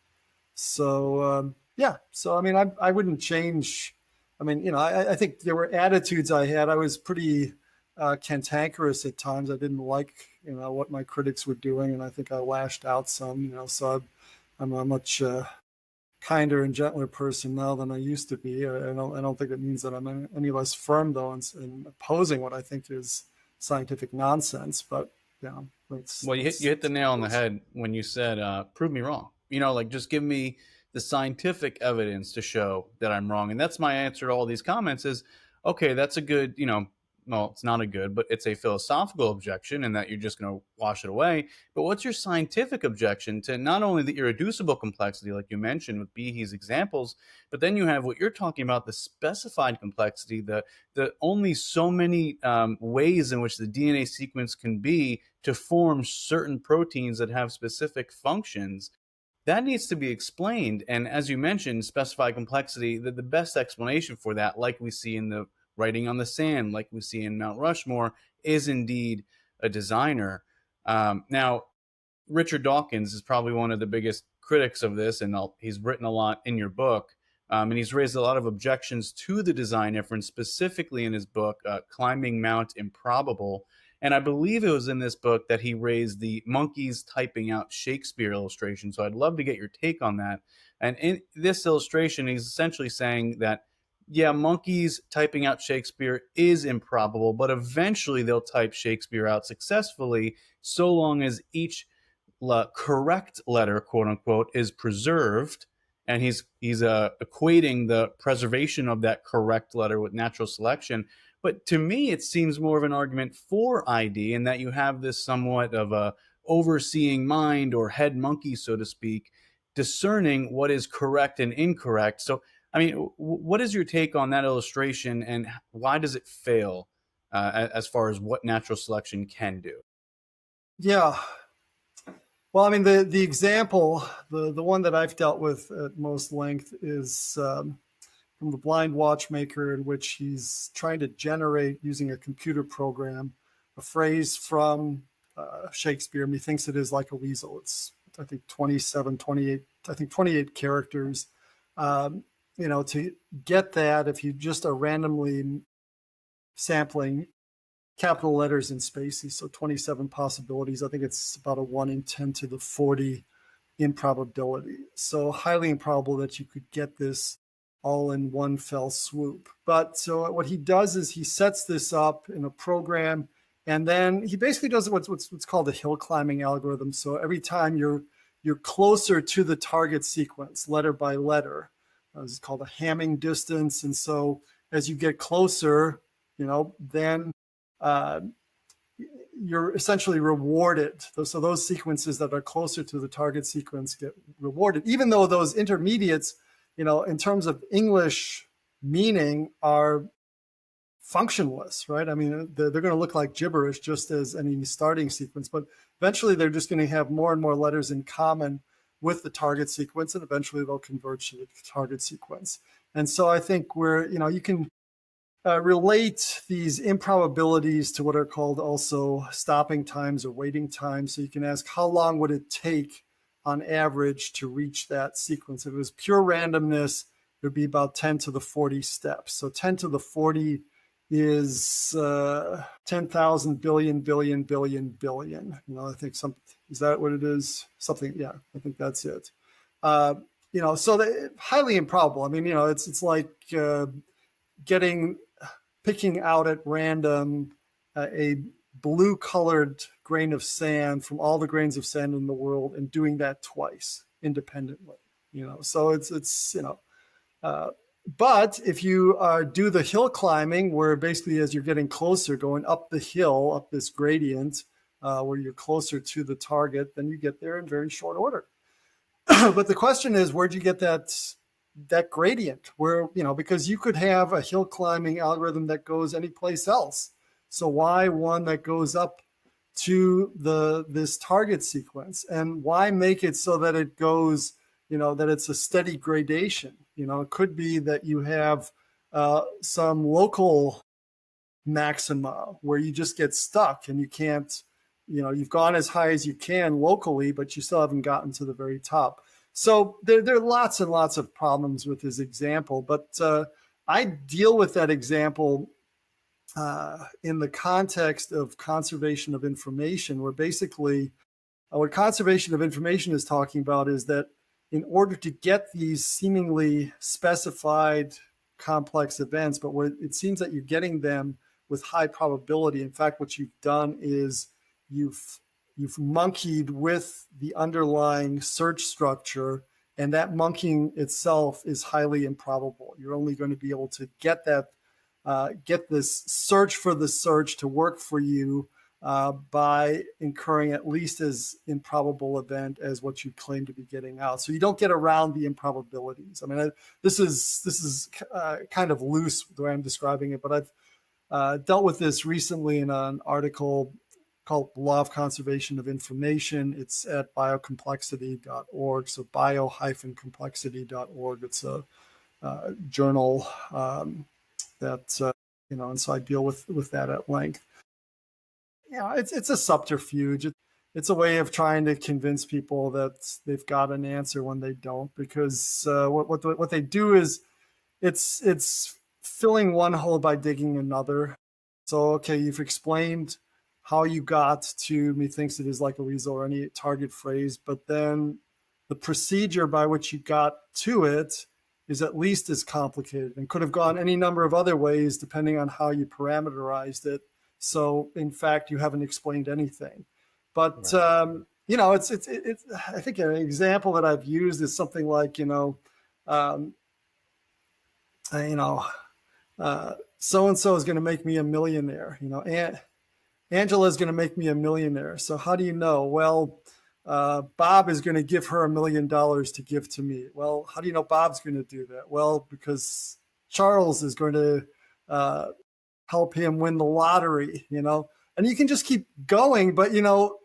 Speaker 2: So, I wouldn't change. I think there were attitudes I had. I was pretty cantankerous at times. I didn't like, what my critics were doing, and I think I lashed out some, so I'm a much kinder and gentler person now than I used to be. I don't think it means that I'm any less firm, though, in opposing what I think is scientific nonsense. But you
Speaker 1: hit the nail on the head when you said, "Prove me wrong." Just give me the scientific evidence to show that I'm wrong. And that's my answer to all these comments: is okay. That's a good, well, it's not a good, but it's a philosophical objection, and that you're just going to wash it away. But what's your scientific objection to not only the irreducible complexity, like you mentioned with Behe's examples, but then you have what you're talking about, the specified complexity, the only so many ways in which the DNA sequence can be to form certain proteins that have specific functions. That needs to be explained. And as you mentioned, specified complexity, the best explanation for that, like we see in the writing on the sand, like we see in Mount Rushmore, is indeed a designer. Now, Richard Dawkins is probably one of the biggest critics of this, and he's written a lot in your book. And he's raised a lot of objections to the design inference, specifically in his book, Climbing Mount Improbable. And I believe it was in this book that he raised the monkeys typing out Shakespeare illustration. So I'd love to get your take on that. And in this illustration, he's essentially saying that, yeah, monkeys typing out Shakespeare is improbable, but eventually they'll type Shakespeare out successfully, so long as each correct letter, quote unquote, is preserved. And he's equating the preservation of that correct letter with natural selection. But to me, it seems more of an argument for ID, in that you have this somewhat of a overseeing mind, or head monkey, so to speak, discerning what is correct and incorrect. So, what is your take on that illustration, and why does it fail as far as what natural selection can do?
Speaker 2: Yeah. Well, the example, the one that I've dealt with at most length is from The Blind Watchmaker, in which he's trying to generate, using a computer program, a phrase from Shakespeare. And he thinks it is like a weasel. It's, I think, 28 characters. To get that, if you just are randomly sampling capital letters in spaces, so 27 possibilities, I think it's about a 1 in 10 to the 40 improbability. So highly improbable that you could get this all in one fell swoop. But so what he does is he sets this up in a program, and then he basically does what's called a hill climbing algorithm. So every time you're closer to the target sequence, letter by letter, it's called a Hamming distance. And so as you get closer, then you're essentially rewarded. So those sequences that are closer to the target sequence get rewarded, even though those intermediates, in terms of English meaning, are functionless, right? They're going to look like gibberish, just as any starting sequence, but eventually they're just going to have more and more letters in common with the target sequence, and eventually they'll converge to the target sequence. And so I think you can relate these improbabilities to what are called also stopping times or waiting times. So you can ask, how long would it take on average to reach that sequence? If it was pure randomness, it would be about 10 to the 40 steps. So 10 to the 40 is 10,000 billion, billion, billion, billion. I think is that what it is? Something, yeah, I think that's it. So highly improbable. I mean, it's like picking out at random a blue-colored grain of sand from all the grains of sand in the world and doing that twice independently. So it's but if you do the hill climbing, where basically as you're getting closer, going up the hill, up this gradient, where you're closer to the target, then you get there in very short order. But the question is, where'd you get that gradient? Because you could have a hill climbing algorithm that goes any place else. So why one that goes up to this target sequence? And why make it so that it goes, that it's a steady gradation? It could be that you have some local maxima where you just get stuck and you can't, you've gone as high as you can locally, but you still haven't gotten to the very top. So there are lots and lots of problems with this example, but I deal with that example in the context of conservation of information, where basically what conservation of information is talking about is that in order to get these seemingly specified complex events, but where it seems that you're getting them with high probability. In fact, what you've done is you've monkeyed with the underlying search structure, and that monkeying itself is highly improbable. You're only going to be able to get this search for the search to work for you by incurring at least as improbable event as what you claim to be getting out. So you don't get around the improbabilities. I mean, this is kind of loose the way I'm describing it, but I've dealt with this recently in an article called Law of Conservation of Information. It's at biocomplexity.org. So bio-complexity.org. It's a journal that, and so I deal with that at length. It's a subterfuge. It's a way of trying to convince people that they've got an answer when they don't, because what they do is it's filling one hole by digging another. So, okay, you've explained how you got to methinks it is like a weasel or any target phrase, but then the procedure by which you got to it is at least as complicated and could have gone any number of other ways depending on how you parameterized it. So, in fact, you haven't explained anything. But right. It's I think an example that I've used is something like so and so is going to make me a millionaire. Angela is going to make me a millionaire. So how do you know? Well, Bob is going to give her $1 million to give to me. Well, how do you know Bob's going to do that? Well, because Charles is going to help him win the lottery, and you can just keep going. But,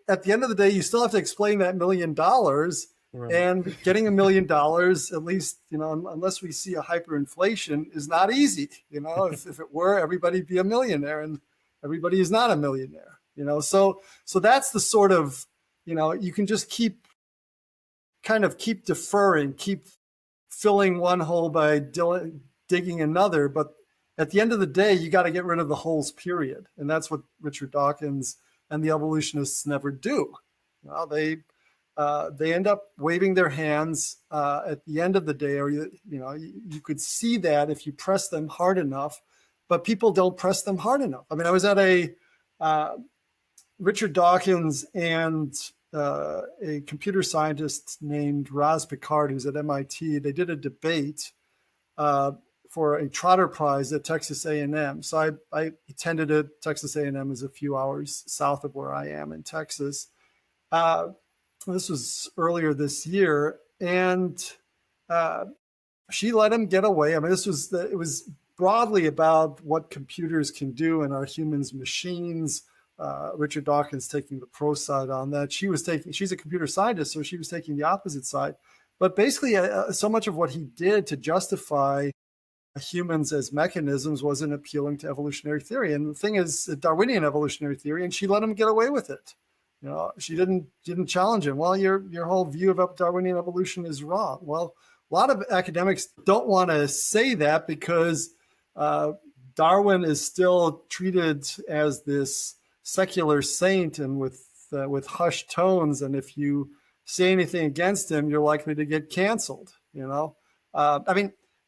Speaker 2: at the end of the day, you still have to explain that $1 million. Right. And getting $1 million, at least, unless we see a hyperinflation, is not easy. If it were, everybody'd be a millionaire, and everybody is not a millionaire. So that's the sort of, you can just keep deferring, keep filling one hole by digging another. But at the end of the day, you got to get rid of the holes, period. And that's what Richard Dawkins and the evolutionists never do. They end up waving their hands at the end of the day, or you could see that if you press them hard enough, but people don't press them hard enough. I mean, I was at a Richard Dawkins and a computer scientist named Raz Picard, who's at MIT. They did a debate for a Trotter Prize at Texas A&M. So I attended it. Texas A&M is a few hours south of where I am in Texas. This was earlier this year, and she let him get away. I mean, it was broadly about what computers can do and are humans machines. Richard Dawkins taking the pro side on that. She's a computer scientist, so she was taking the opposite side. But basically, so much of what he did to justify humans as mechanisms wasn't appealing to evolutionary theory. And the thing is, Darwinian evolutionary theory, and she let him get away with it. She didn't challenge him. Well, your whole view of Darwinian evolution is wrong. Well, a lot of academics don't want to say that because Darwin is still treated as this secular saint and with hushed tones. And if you say anything against him, you're likely to get canceled.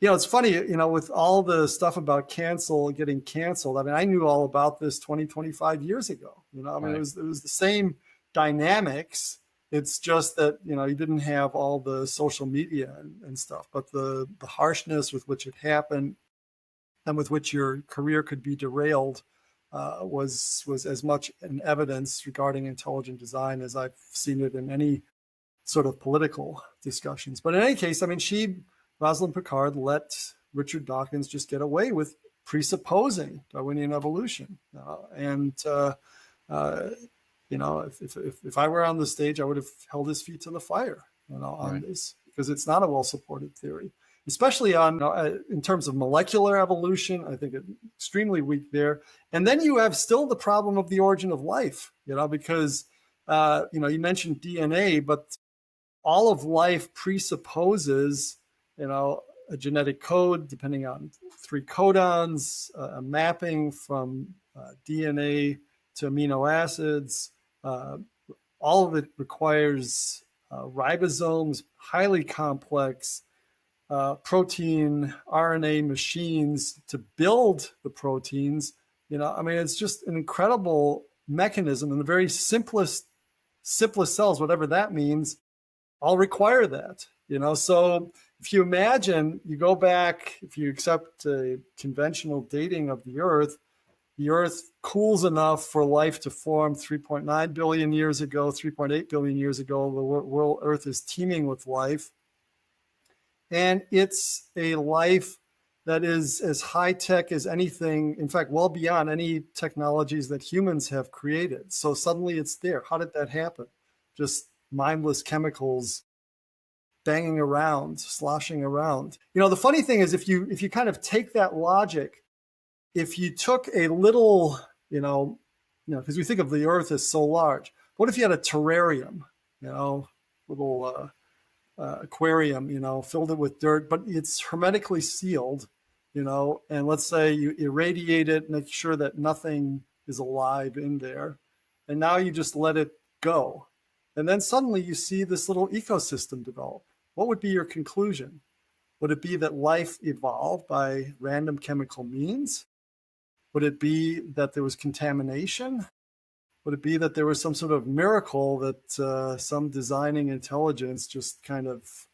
Speaker 2: It's funny, with all the stuff about getting canceled. I knew all about this 25 years ago. Right. It was the same dynamics. It's just that, you didn't have all the social media and stuff, but the harshness with which it happened and with which your career could be derailed was as much an evidence regarding intelligent design as I've seen it in any sort of political discussions. But in any case, Rosalind Picard let Richard Dawkins just get away with presupposing Darwinian evolution. If I were on the stage, I would have held his feet to the fire, on this, because it's not a well-supported theory, especially on in terms of molecular evolution. I think it's extremely weak there. And then you have still the problem of the origin of life, because you mentioned DNA, but all of life presupposes a genetic code depending on 3 codons, a mapping from DNA to amino acids. All of it requires ribosomes, highly complex protein RNA machines to build the proteins. It's just an incredible mechanism, and the very simplest cells, whatever that means, all require that. So if you imagine, you go back, if you accept a conventional dating of the Earth cools enough for life to form 3.9 billion years ago, 3.8 billion years ago. The world Earth is teeming with life. And it's a life that is as high-tech as anything, in fact, well beyond any technologies that humans have created. So suddenly it's there. How did that happen? Just mindless chemicals banging around, sloshing around. The funny thing is, if you kind of take that logic, if you took a little, because we think of the Earth as so large, what if you had a terrarium, little aquarium, filled it with dirt, but it's hermetically sealed, and let's say you irradiate it, make sure that nothing is alive in there, and now you just let it go. And then suddenly you see this little ecosystem develop. What would be your conclusion? Would it be that life evolved by random chemical means? Would it be that there was contamination? Would it be that there was some sort of miracle that some designing intelligence just kind of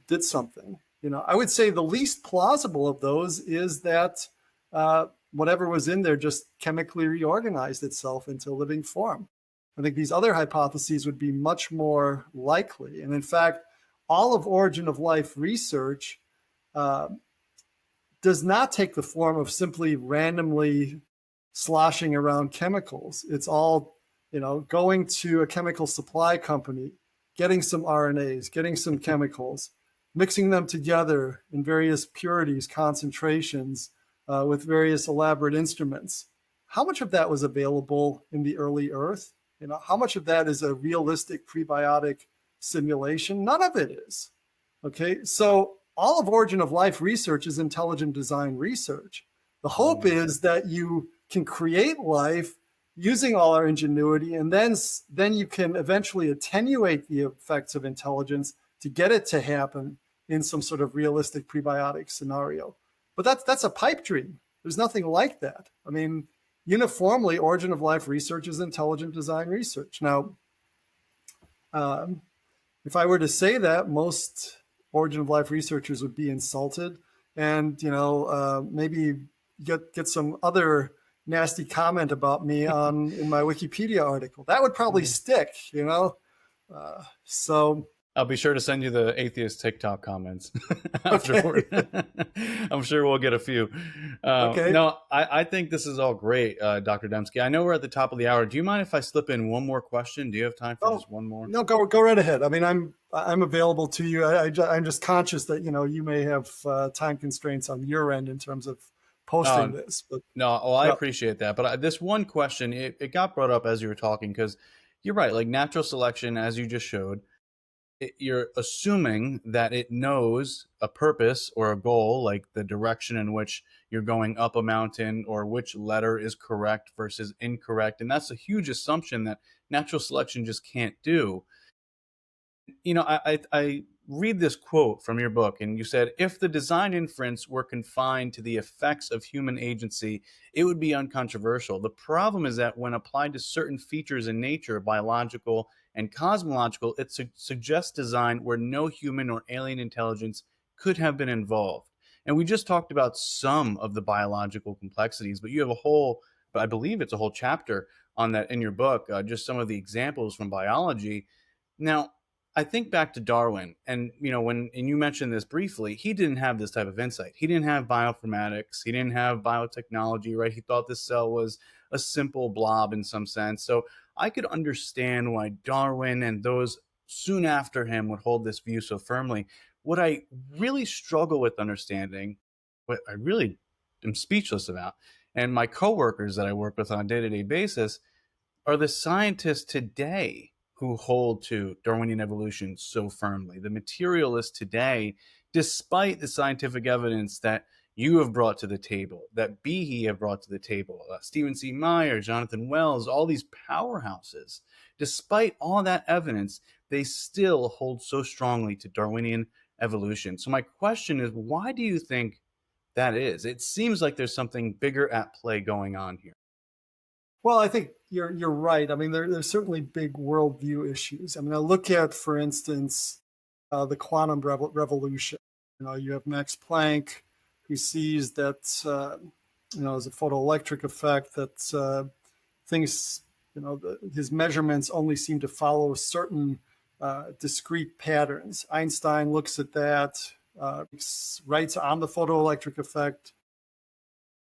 Speaker 2: did something? I would say the least plausible of those is that whatever was in there just chemically reorganized itself into a living form. I think these other hypotheses would be much more likely. And in fact, all of origin of life research does not take the form of simply randomly sloshing around chemicals. It's all, going to a chemical supply company, getting some RNAs, getting some chemicals, mixing them together in various purities, concentrations, with various elaborate instruments. How much of that was available in the early Earth? How much of that is a realistic prebiotic simulation? None of it is. Okay, so all of origin of life research is intelligent design research. The hope is that you can create life using all our ingenuity, and then you can eventually attenuate the effects of intelligence to get it to happen in some sort of realistic prebiotic scenario. But that's a pipe dream. There's nothing like that. Uniformly, origin of life research is intelligent design research. Now, if I were to say that, most origin of life researchers would be insulted, and maybe get some other nasty comment about me in my Wikipedia article. That would probably stick, So
Speaker 1: I'll be sure to send you the atheist TikTok comments
Speaker 2: Okay.
Speaker 1: afterward. I'm sure we'll get a few.
Speaker 2: Okay.
Speaker 1: No, I think this is all great, Dr. Dembski. I know we're at the top of the hour. Do you mind if I slip in one more question? Do you have time for
Speaker 2: Oh,
Speaker 1: just one more?
Speaker 2: no, go right ahead. I mean, I'm available to you. I'm just conscious that you may have time constraints on your end in terms of posting
Speaker 1: Oh,
Speaker 2: this. But
Speaker 1: no, well, I
Speaker 2: yeah,
Speaker 1: appreciate that. But this one question, it got brought up as you were talking, because you're right. Like natural selection, as you just showed, you're assuming that it knows a purpose or a goal, like the direction in which you're going up a mountain or which letter is correct versus incorrect. And that's a huge assumption that natural selection just can't do. I read this quote from your book, and you said, if the design inference were confined to the effects of human agency, it would be uncontroversial. The problem is that when applied to certain features in nature, biological and cosmological, it suggests design where no human or alien intelligence could have been involved. And we just talked about some of the biological complexities, but you have a whole, I believe it's a whole chapter on that in your book, just some of the examples from biology. Now, I think back to Darwin, and when you mentioned this briefly, he didn't have this type of insight. He didn't have bioinformatics. He didn't have biotechnology, right? He thought this cell was a simple blob in some sense. So I could understand why Darwin and those soon after him would hold this view so firmly. What I really struggle with understanding, what I really am speechless about, and my coworkers that I work with on a day-to-day basis are the scientists today who hold to Darwinian evolution so firmly. The materialists today, despite the scientific evidence that you have brought to the table, that Behe have brought to the table, Stephen C. Meyer, Jonathan Wells, all these powerhouses, despite all that evidence, they still hold so strongly to Darwinian evolution. So my question is, why do you think that is? It seems like there's something bigger at play going on here.
Speaker 2: well, I think you're right. I mean, there's certainly big worldview issues. I mean, I look at, for instance, the quantum revolution. You have Max Planck, who sees that as a photoelectric effect that things, his measurements only seem to follow certain discrete patterns. Einstein looks at that, writes on the photoelectric effect,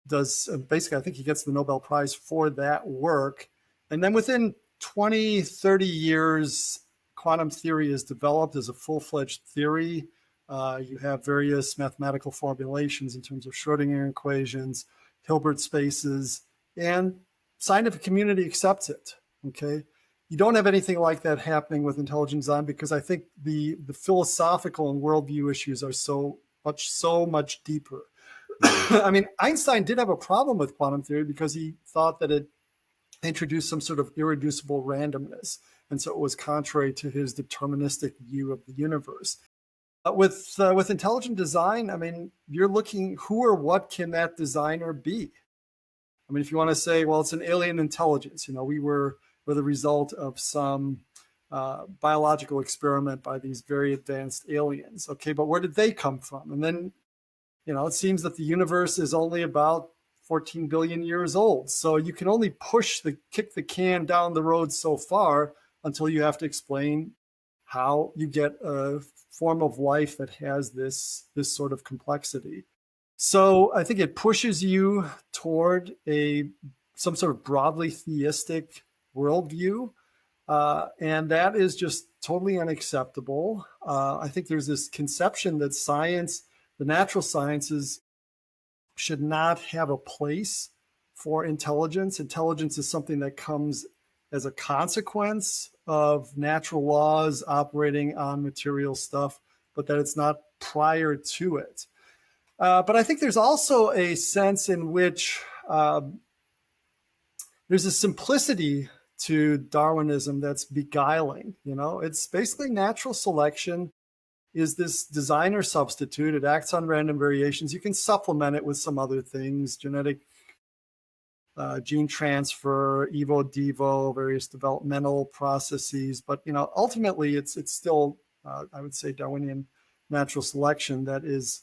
Speaker 2: does basically, I think he gets the Nobel Prize for that work. And then within 20, 30 years, quantum theory is developed as a full-fledged theory. You have various mathematical formulations in terms of Schrodinger equations, Hilbert spaces, and scientific community accepts it. Okay, you don't have anything like that happening with intelligent design because I think the philosophical and worldview issues are so much deeper. I mean, Einstein did have a problem with quantum theory because he thought that it introduced some sort of irreducible randomness. And so it was contrary to his deterministic view of the universe. With intelligent design, I mean, you're looking who or what can that designer be? I mean, if you want to say, well, it's an alien intelligence, we're the result of some biological experiment by these very advanced aliens. Okay, but where did they come from? And then it seems that the universe is only about 14 billion years old. So you can only kick the can down the road so far until you have to explain how you get a form of life that has this sort of complexity. So I think it pushes you toward some sort of broadly theistic worldview. And that is just totally unacceptable. I think there's this conception that science, the natural sciences, should not have a place for intelligence. Intelligence is something that comes as a consequence of natural laws operating on material stuff, but that it's not prior to it. But I think there's also a sense in which there's a simplicity to Darwinism that's beguiling. It's basically natural selection is this designer substitute. It acts on random variations. You can supplement it with some other things, genetic gene transfer, evo-devo, various developmental processes. But, ultimately, it's still, I would say, Darwinian natural selection that is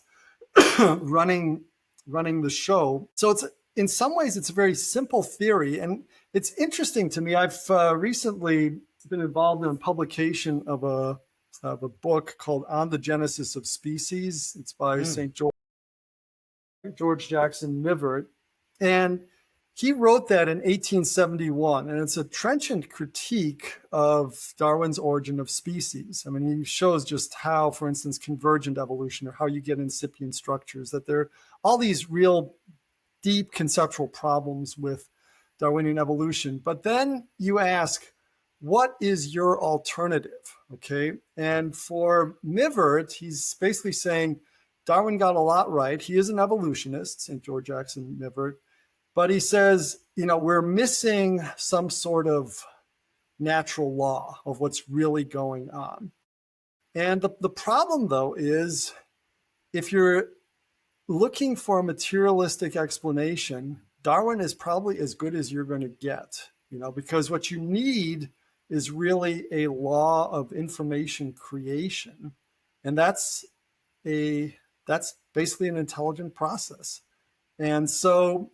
Speaker 2: running the show. So in some ways, it's a very simple theory. And it's interesting to me. I've recently been involved in a publication of a of a book called On the Genesis of Species. It's by St. George Jackson Mivart. And he wrote that in 1871, and it's a trenchant critique of Darwin's Origin of Species. I mean, he shows just how, for instance, convergent evolution, or how you get incipient structures, that there are all these real deep conceptual problems with Darwinian evolution. But then you ask, what is your alternative? Okay. And for Mivart, he's basically saying Darwin got a lot right. He is an evolutionist, St. George Jackson Mivart. But he says, we're missing some sort of natural law of what's really going on. And the problem, though, is if you're looking for a materialistic explanation, Darwin is probably as good as you're going to get, because what you need is really a law of information creation. And that's basically an intelligent process. And so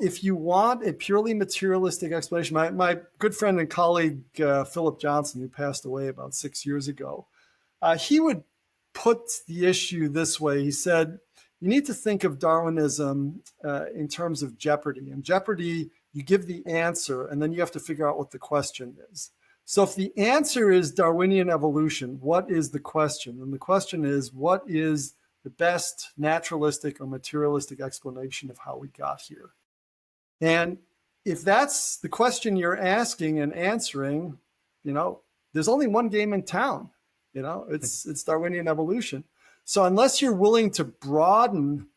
Speaker 2: if you want a purely materialistic explanation, my good friend and colleague, Philip Johnson, who passed away about 6 years ago, he would put the issue this way. He said, you need to think of Darwinism in terms of jeopardy. And jeopardy, you give the answer, and then you have to figure out what the question is. So if the answer is Darwinian evolution, what is the question? And the question is, what is the best naturalistic or materialistic explanation of how we got here? And if that's the question you're asking and answering, there's only one game in town. It's Darwinian evolution. So unless you're willing to broaden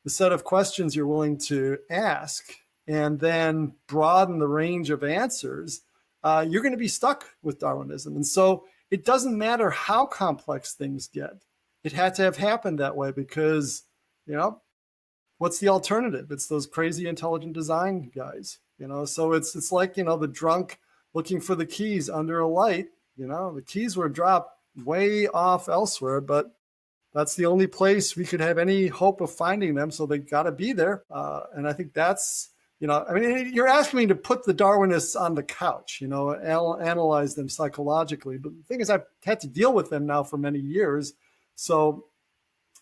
Speaker 2: the set of questions you're willing to ask and then broaden the range of answers, you're going to be stuck with Darwinism. And so it doesn't matter how complex things get. It had to have happened that way because, what's the alternative? It's those crazy intelligent design guys, So it's like, the drunk looking for the keys under a light. The keys were dropped way off elsewhere, but that's the only place we could have any hope of finding them. So they got to be there. And I think that's, you're asking me to put the Darwinists on the couch, analyze them psychologically. But the thing is, I've had to deal with them now for many years. So,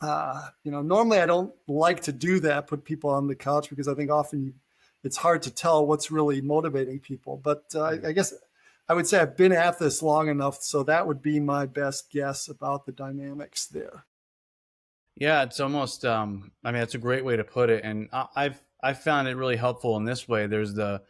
Speaker 2: normally I don't like to do that, put people on the couch, because I think often it's hard to tell what's really motivating people. But I guess I would say I've been at this long enough, so that would be my best guess about the dynamics there.
Speaker 1: Yeah, it's almost, that's a great way to put it. And I've found it really helpful in this way. There's the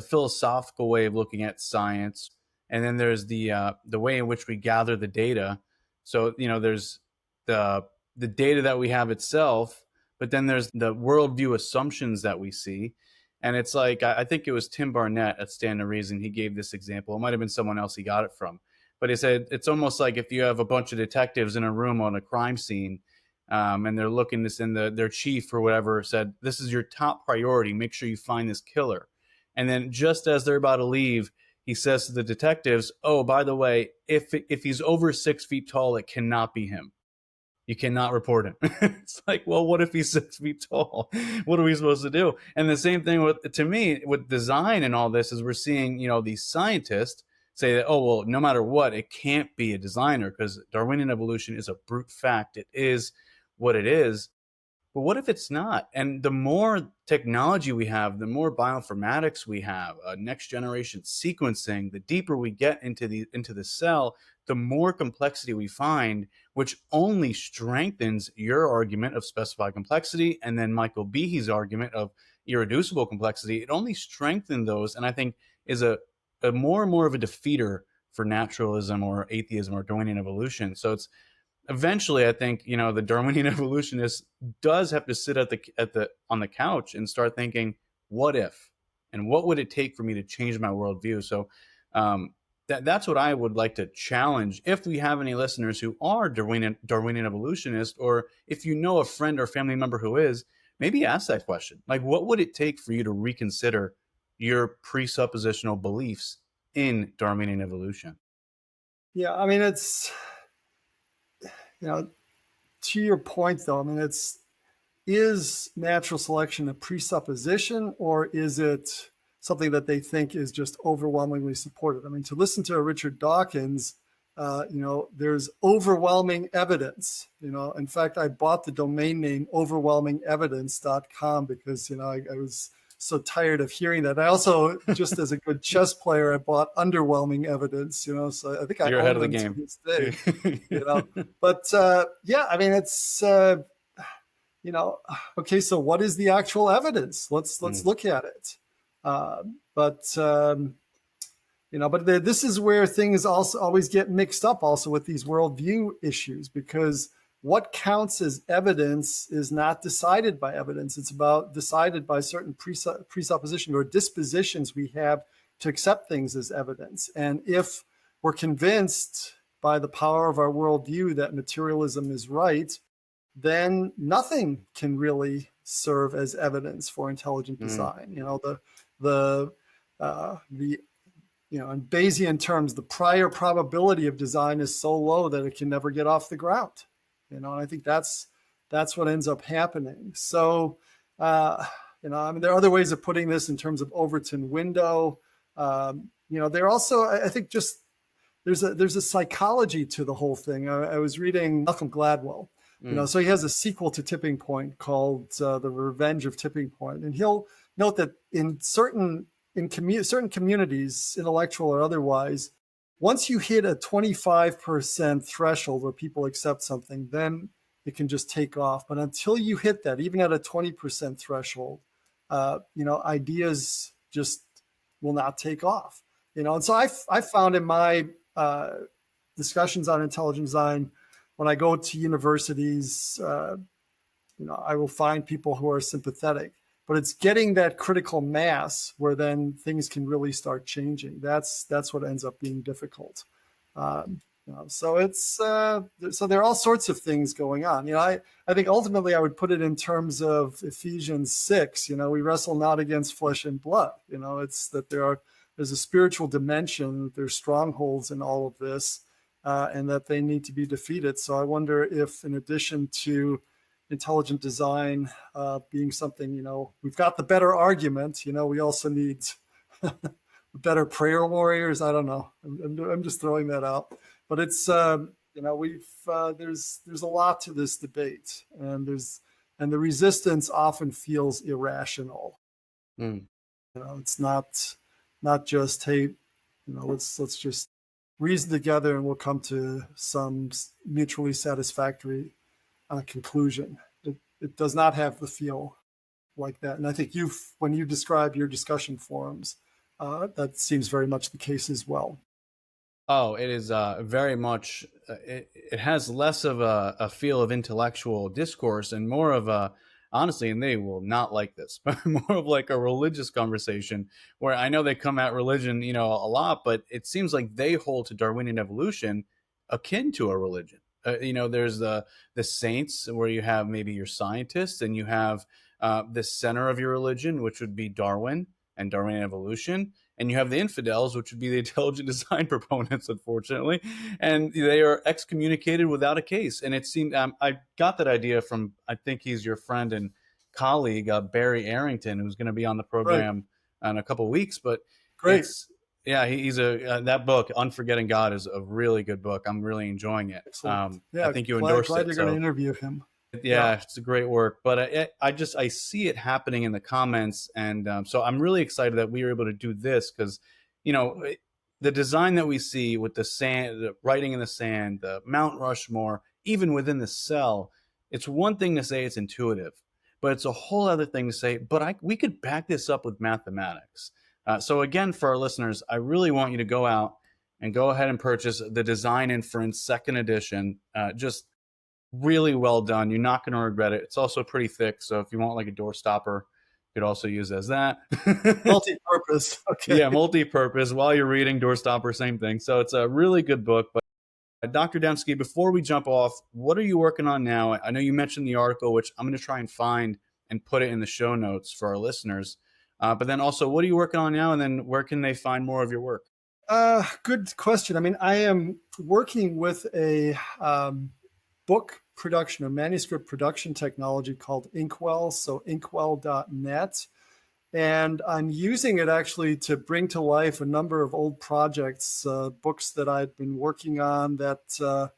Speaker 1: philosophical way of looking at science, and then there's the way in which we gather the data. So, there's the data that we have itself, but then there's the worldview assumptions that we see. And it's like, I think it was Tim Barnett at Stand to Reason. He gave this example. It might have been someone else he got it from. But he said, it's almost like if you have a bunch of detectives in a room on a crime scene, and they're looking this, and their chief or whatever said, this is your top priority. Make sure you find this killer. And then just as they're about to leave, he says to the detectives, oh, by the way, if he's over 6 feet tall, it cannot be him. You cannot report him. It's like, well, what if he's 6 feet tall? What are we supposed to do? And the same thing to me with design and all this is we're seeing, these scientists say that, oh, well, no matter what, it can't be a designer because Darwinian evolution is a brute fact. It is what it is. But what if it's not? And the more technology we have, the more bioinformatics we have, next generation sequencing, the deeper we get into the cell, the more complexity we find, which only strengthens your argument of specified complexity, and then Michael Behe's argument of irreducible complexity. It only strengthens those, and I think is a more and more of a defeater for naturalism or atheism or Darwinian evolution. So it's eventually, I think, the Darwinian evolutionist does have to sit on the couch and start thinking, what if, and what would it take for me to change my worldview? So that's what I would like to challenge. If we have any listeners who are Darwinian evolutionists, or if you know a friend or family member who is, maybe ask that question. Like, what would it take for you to reconsider your presuppositional beliefs in Darwinian evolution?
Speaker 2: Yeah, it's, to your point, though, is natural selection a presupposition, or is it something that they think is just overwhelmingly supported? To listen to Richard Dawkins, there's overwhelming evidence. In fact, I bought the domain name overwhelmingevidence.com because, I was so tired of hearing that. I also, just as a good chess player, I bought underwhelming evidence, so I think I
Speaker 1: You're ahead
Speaker 2: own
Speaker 1: of the
Speaker 2: them to
Speaker 1: game.
Speaker 2: this day, But it's, okay, so what is the actual evidence? Let's look at it. This is where things also always get mixed up also with these worldview issues, because what counts as evidence is not decided by evidence. It's decided by certain presuppositions or dispositions we have to accept things as evidence. And if we're convinced by the power of our worldview that materialism is right, then nothing can really serve as evidence for intelligent design. In Bayesian terms, the prior probability of design is so low that it can never get off the ground. And I think that's what ends up happening. So, there are other ways of putting this in terms of Overton window. There also, I think, just there's a psychology to the whole thing. I was reading Malcolm Gladwell. So he has a sequel to Tipping Point called The Revenge of Tipping Point, and he'll note that in certain communities, intellectual or otherwise, once you hit a 25% threshold where people accept something, then it can just take off. But until you hit that, even at a 20% threshold, ideas just will not take off. And so I found in my discussions on intelligent design, when I go to universities, I will find people who are sympathetic. But it's getting that critical mass where then things can really start changing. That's what ends up being difficult. So there are all sorts of things going on. I think ultimately I would put it in terms of Ephesians 6. We wrestle not against flesh and blood. It's that there's a spiritual dimension. There's strongholds in all of this, and that they need to be defeated. So I wonder if, in addition to intelligent design being something, we've got the better argument, we also need better prayer warriors. I don't know. I'm just throwing that out. But it's, there's a lot to this debate, and the resistance often feels irrational. It's not just, hey, let's just reason together and we'll come to some mutually satisfactory conclusion. It does not have the feel like that. And I think when you describe your discussion forums, that seems very much the case as well.
Speaker 1: Oh, it is very much, it has less of a feel of intellectual discourse and more of a, honestly, and they will not like this, but more of like a religious conversation, where I know they come at religion, a lot, but it seems like they hold to Darwinian evolution akin to a religion. There's the saints, where you have maybe your scientists, and you have the center of your religion, which would be Darwin and Darwinian evolution, and you have the infidels, which would be the intelligent design proponents, unfortunately, and they are excommunicated without a case. And it seemed I got that idea from, I think he's your friend and colleague Barry Arrington, who's going to be on the program in a couple of weeks. But
Speaker 2: great.
Speaker 1: Yeah, he's that book, Unforgetting God, is a really good book. I'm really enjoying it. I think you endorsed
Speaker 2: glad
Speaker 1: it.
Speaker 2: You're going to interview him.
Speaker 1: Yeah, it's a great work. But I see it happening in the comments, and so I'm really excited that we were able to do this, because, the design that we see with the sand, the writing in the sand, the Mount Rushmore, even within the cell, it's one thing to say it's intuitive, but it's a whole other thing to say, we could back this up with mathematics. So again, for our listeners, I really want you to go out and go ahead and purchase the Design Inference second edition. Just really well done. You're not going to regret it. It's also pretty thick, so if you want like a door stopper, you could also use it as that.
Speaker 2: Multi-purpose. Okay.
Speaker 1: Yeah, multi-purpose. While you're reading, door stopper, same thing. So it's a really good book. But Dr. Dembski, before we jump off, what are you working on now? I know you mentioned the article, which I'm going to try and find and put it in the show notes for our listeners. But then also, what are you working on now? And then where can they find more of your work?
Speaker 2: Good question. I mean, I am working with a book production or manuscript production technology called Inkwell, so inkwell.net. And I'm using it actually to bring to life a number of old projects, books that I'd been working on that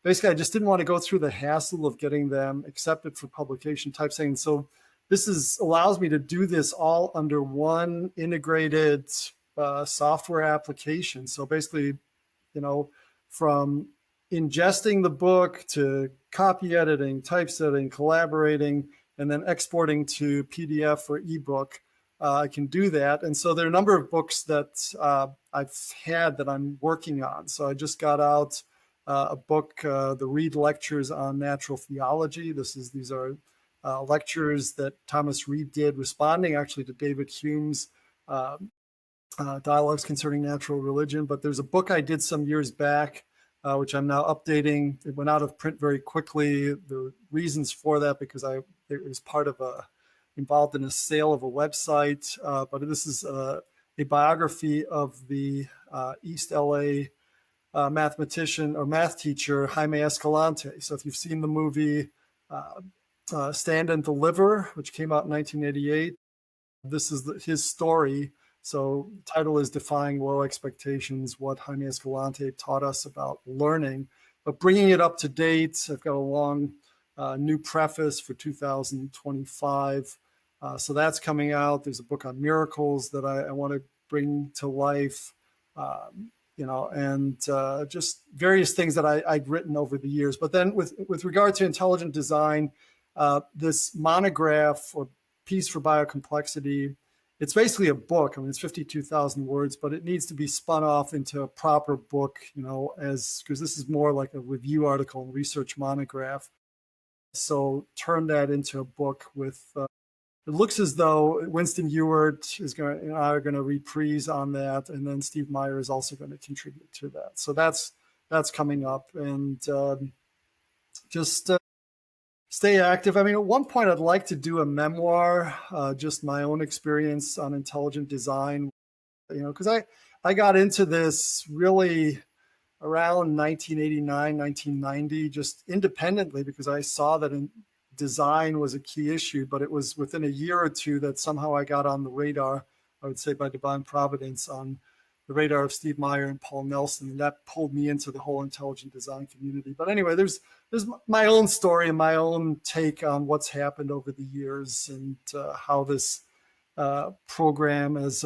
Speaker 2: basically I just didn't want to go through the hassle of getting them accepted for publication type thing. So this allows me to do this all under one integrated software application. So basically, from ingesting the book to copy editing, typesetting, collaborating, and then exporting to PDF or ebook, I can do that. And so there are a number of books that I've had that I'm working on. So I just got out a book, the Reed Lectures on Natural Theology. These are lectures that Thomas Reed did, responding actually to David Hume's Dialogues Concerning Natural Religion. But there's a book I did some years back, which I'm now updating. It went out of print very quickly. The reasons for that, because it was part of involved in a sale of a website. But this is a biography of the East LA mathematician or math teacher, Jaime Escalante. So if you've seen the movie Stand and Deliver, which came out in 1988, this is his story. So the title is Defying Low Expectations, What Jaime Escalante Taught Us About Learning. But bringing it up to date, I've got a long new preface for 2025. So that's coming out. There's a book on miracles that I want to bring to life, and just various things that I'd written over the years. But then with regard to intelligent design, this monograph or piece for biocomplexity, it's basically a book. I mean, it's 52,000 words, but it needs to be spun off into a proper book, because this is more like a review article and research monograph. So turn that into a book with, it looks as though Winston Ewart are going to reprise on that. And then Steve Meyer is also going to contribute to that. So that's coming up, and just stay active. I mean, at one point I'd like to do a memoir, just my own experience on intelligent design, because I got into this really around 1989, 1990, just independently, because I saw that design was a key issue, but it was within a year or two that somehow I got on the radar, I would say by divine providence, on the radar of Steve Meyer and Paul Nelson, and that pulled me into the whole intelligent design community. But anyway, there's my own story and my own take on what's happened over the years, and how this program as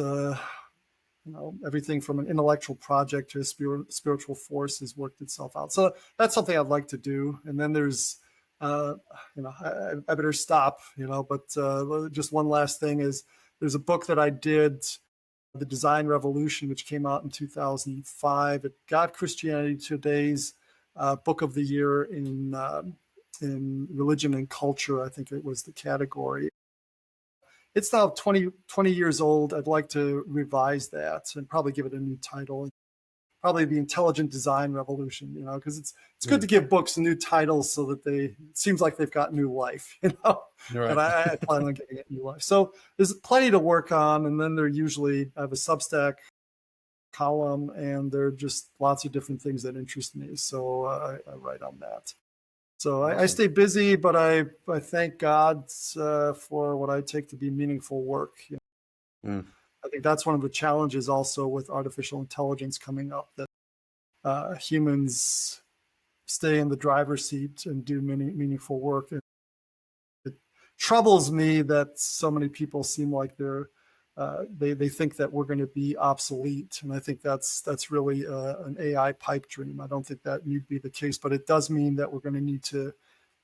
Speaker 2: everything from an intellectual project to a spiritual force has worked itself out. So that's something I'd like to do. And then there's, I better stop, but just one last thing is there's a book that I did, The Design Revolution, which came out in 2005. It got Christianity Today's Book of the Year in Religion and Culture. I think it was the category. It's now 20 years old. I'd like to revise that and probably give it a new title. Probably the Intelligent Design Revolution, because it's good to give books new titles so that it seems like they've got new life, Right. And I plan on getting it new life. So there's plenty to work on. And then I have a Substack column, and there are just lots of different things that interest me. So I write on that. So awesome. I stay busy, but I thank God for what I take to be meaningful work. I think that's one of the challenges also with artificial intelligence coming up, that humans stay in the driver's seat and do meaningful work. And it troubles me that so many people seem like they think that we're going to be obsolete. And I think that's really an AI pipe dream. I don't think that need to be the case, but it does mean that we're going to need to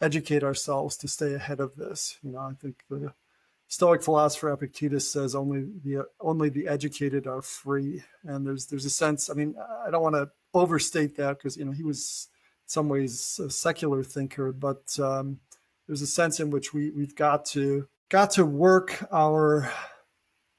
Speaker 2: educate ourselves to stay ahead of this. I think the Stoic philosopher Epictetus says only the educated are free. And there's a sense, I mean, I don't want to overstate that, because, he was in some ways a secular thinker, but there's a sense in which we've got to work our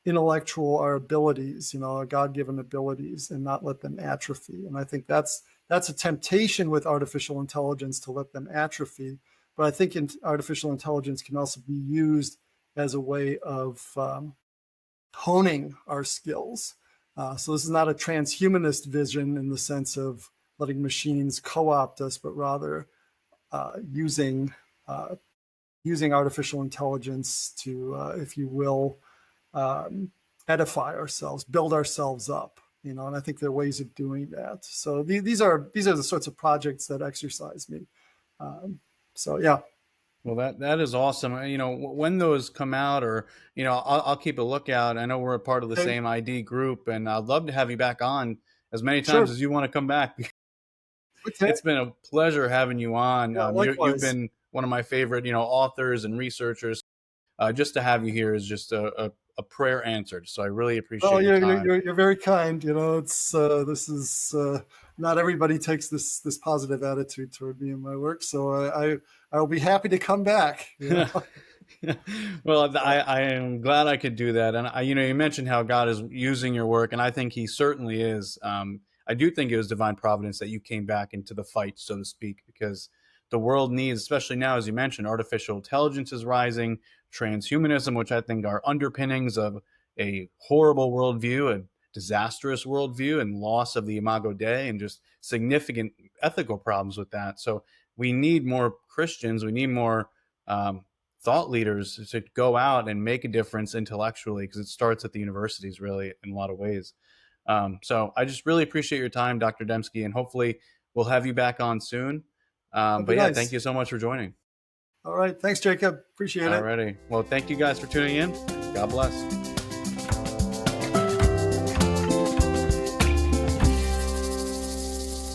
Speaker 2: our abilities, our God-given abilities, and not let them atrophy. And I think that's a temptation with artificial intelligence, to let them atrophy. But I think artificial intelligence can also be used as a way of honing our skills. So this is not a transhumanist vision in the sense of letting machines co-opt us, but rather using artificial intelligence to, if you will, edify ourselves, build ourselves up. And I think there are ways of doing that. So these are the sorts of projects that exercise me. So yeah.
Speaker 1: Well, that is awesome. When those come out, or I'll keep a lookout. I know we're a part of the same ID group, and I'd love to have you back on as many times as you want to come back.
Speaker 2: Okay.
Speaker 1: It's been a pleasure having you on.
Speaker 2: Yeah,
Speaker 1: You've been one of my favorite, authors and researchers. Just to have you here is just a prayer answered. So I really appreciate your time.
Speaker 2: You're very kind. It's this is not everybody takes this positive attitude toward me and my work. So I'll be happy to come back.
Speaker 1: Well, I am glad I could do that. And you mentioned how God is using your work, and I think He certainly is. I do think it was divine providence that you came back into the fight, so to speak, because the world needs, especially now, as you mentioned, artificial intelligence is rising, transhumanism, which I think are underpinnings of a horrible worldview, a disastrous worldview, and loss of the imago Dei, and just significant ethical problems with that. So we need more Christians. We need more thought leaders to go out and make a difference intellectually, because it starts at the universities, really, in a lot of ways. So I just really appreciate your time, Dr. Dembski, and hopefully we'll have you back on soon. But yeah,
Speaker 2: nice.
Speaker 1: thank you so much for joining.
Speaker 2: All right. Thanks, Jacob. Appreciate it.
Speaker 1: Alrighty. Well, thank you guys for tuning in. God bless.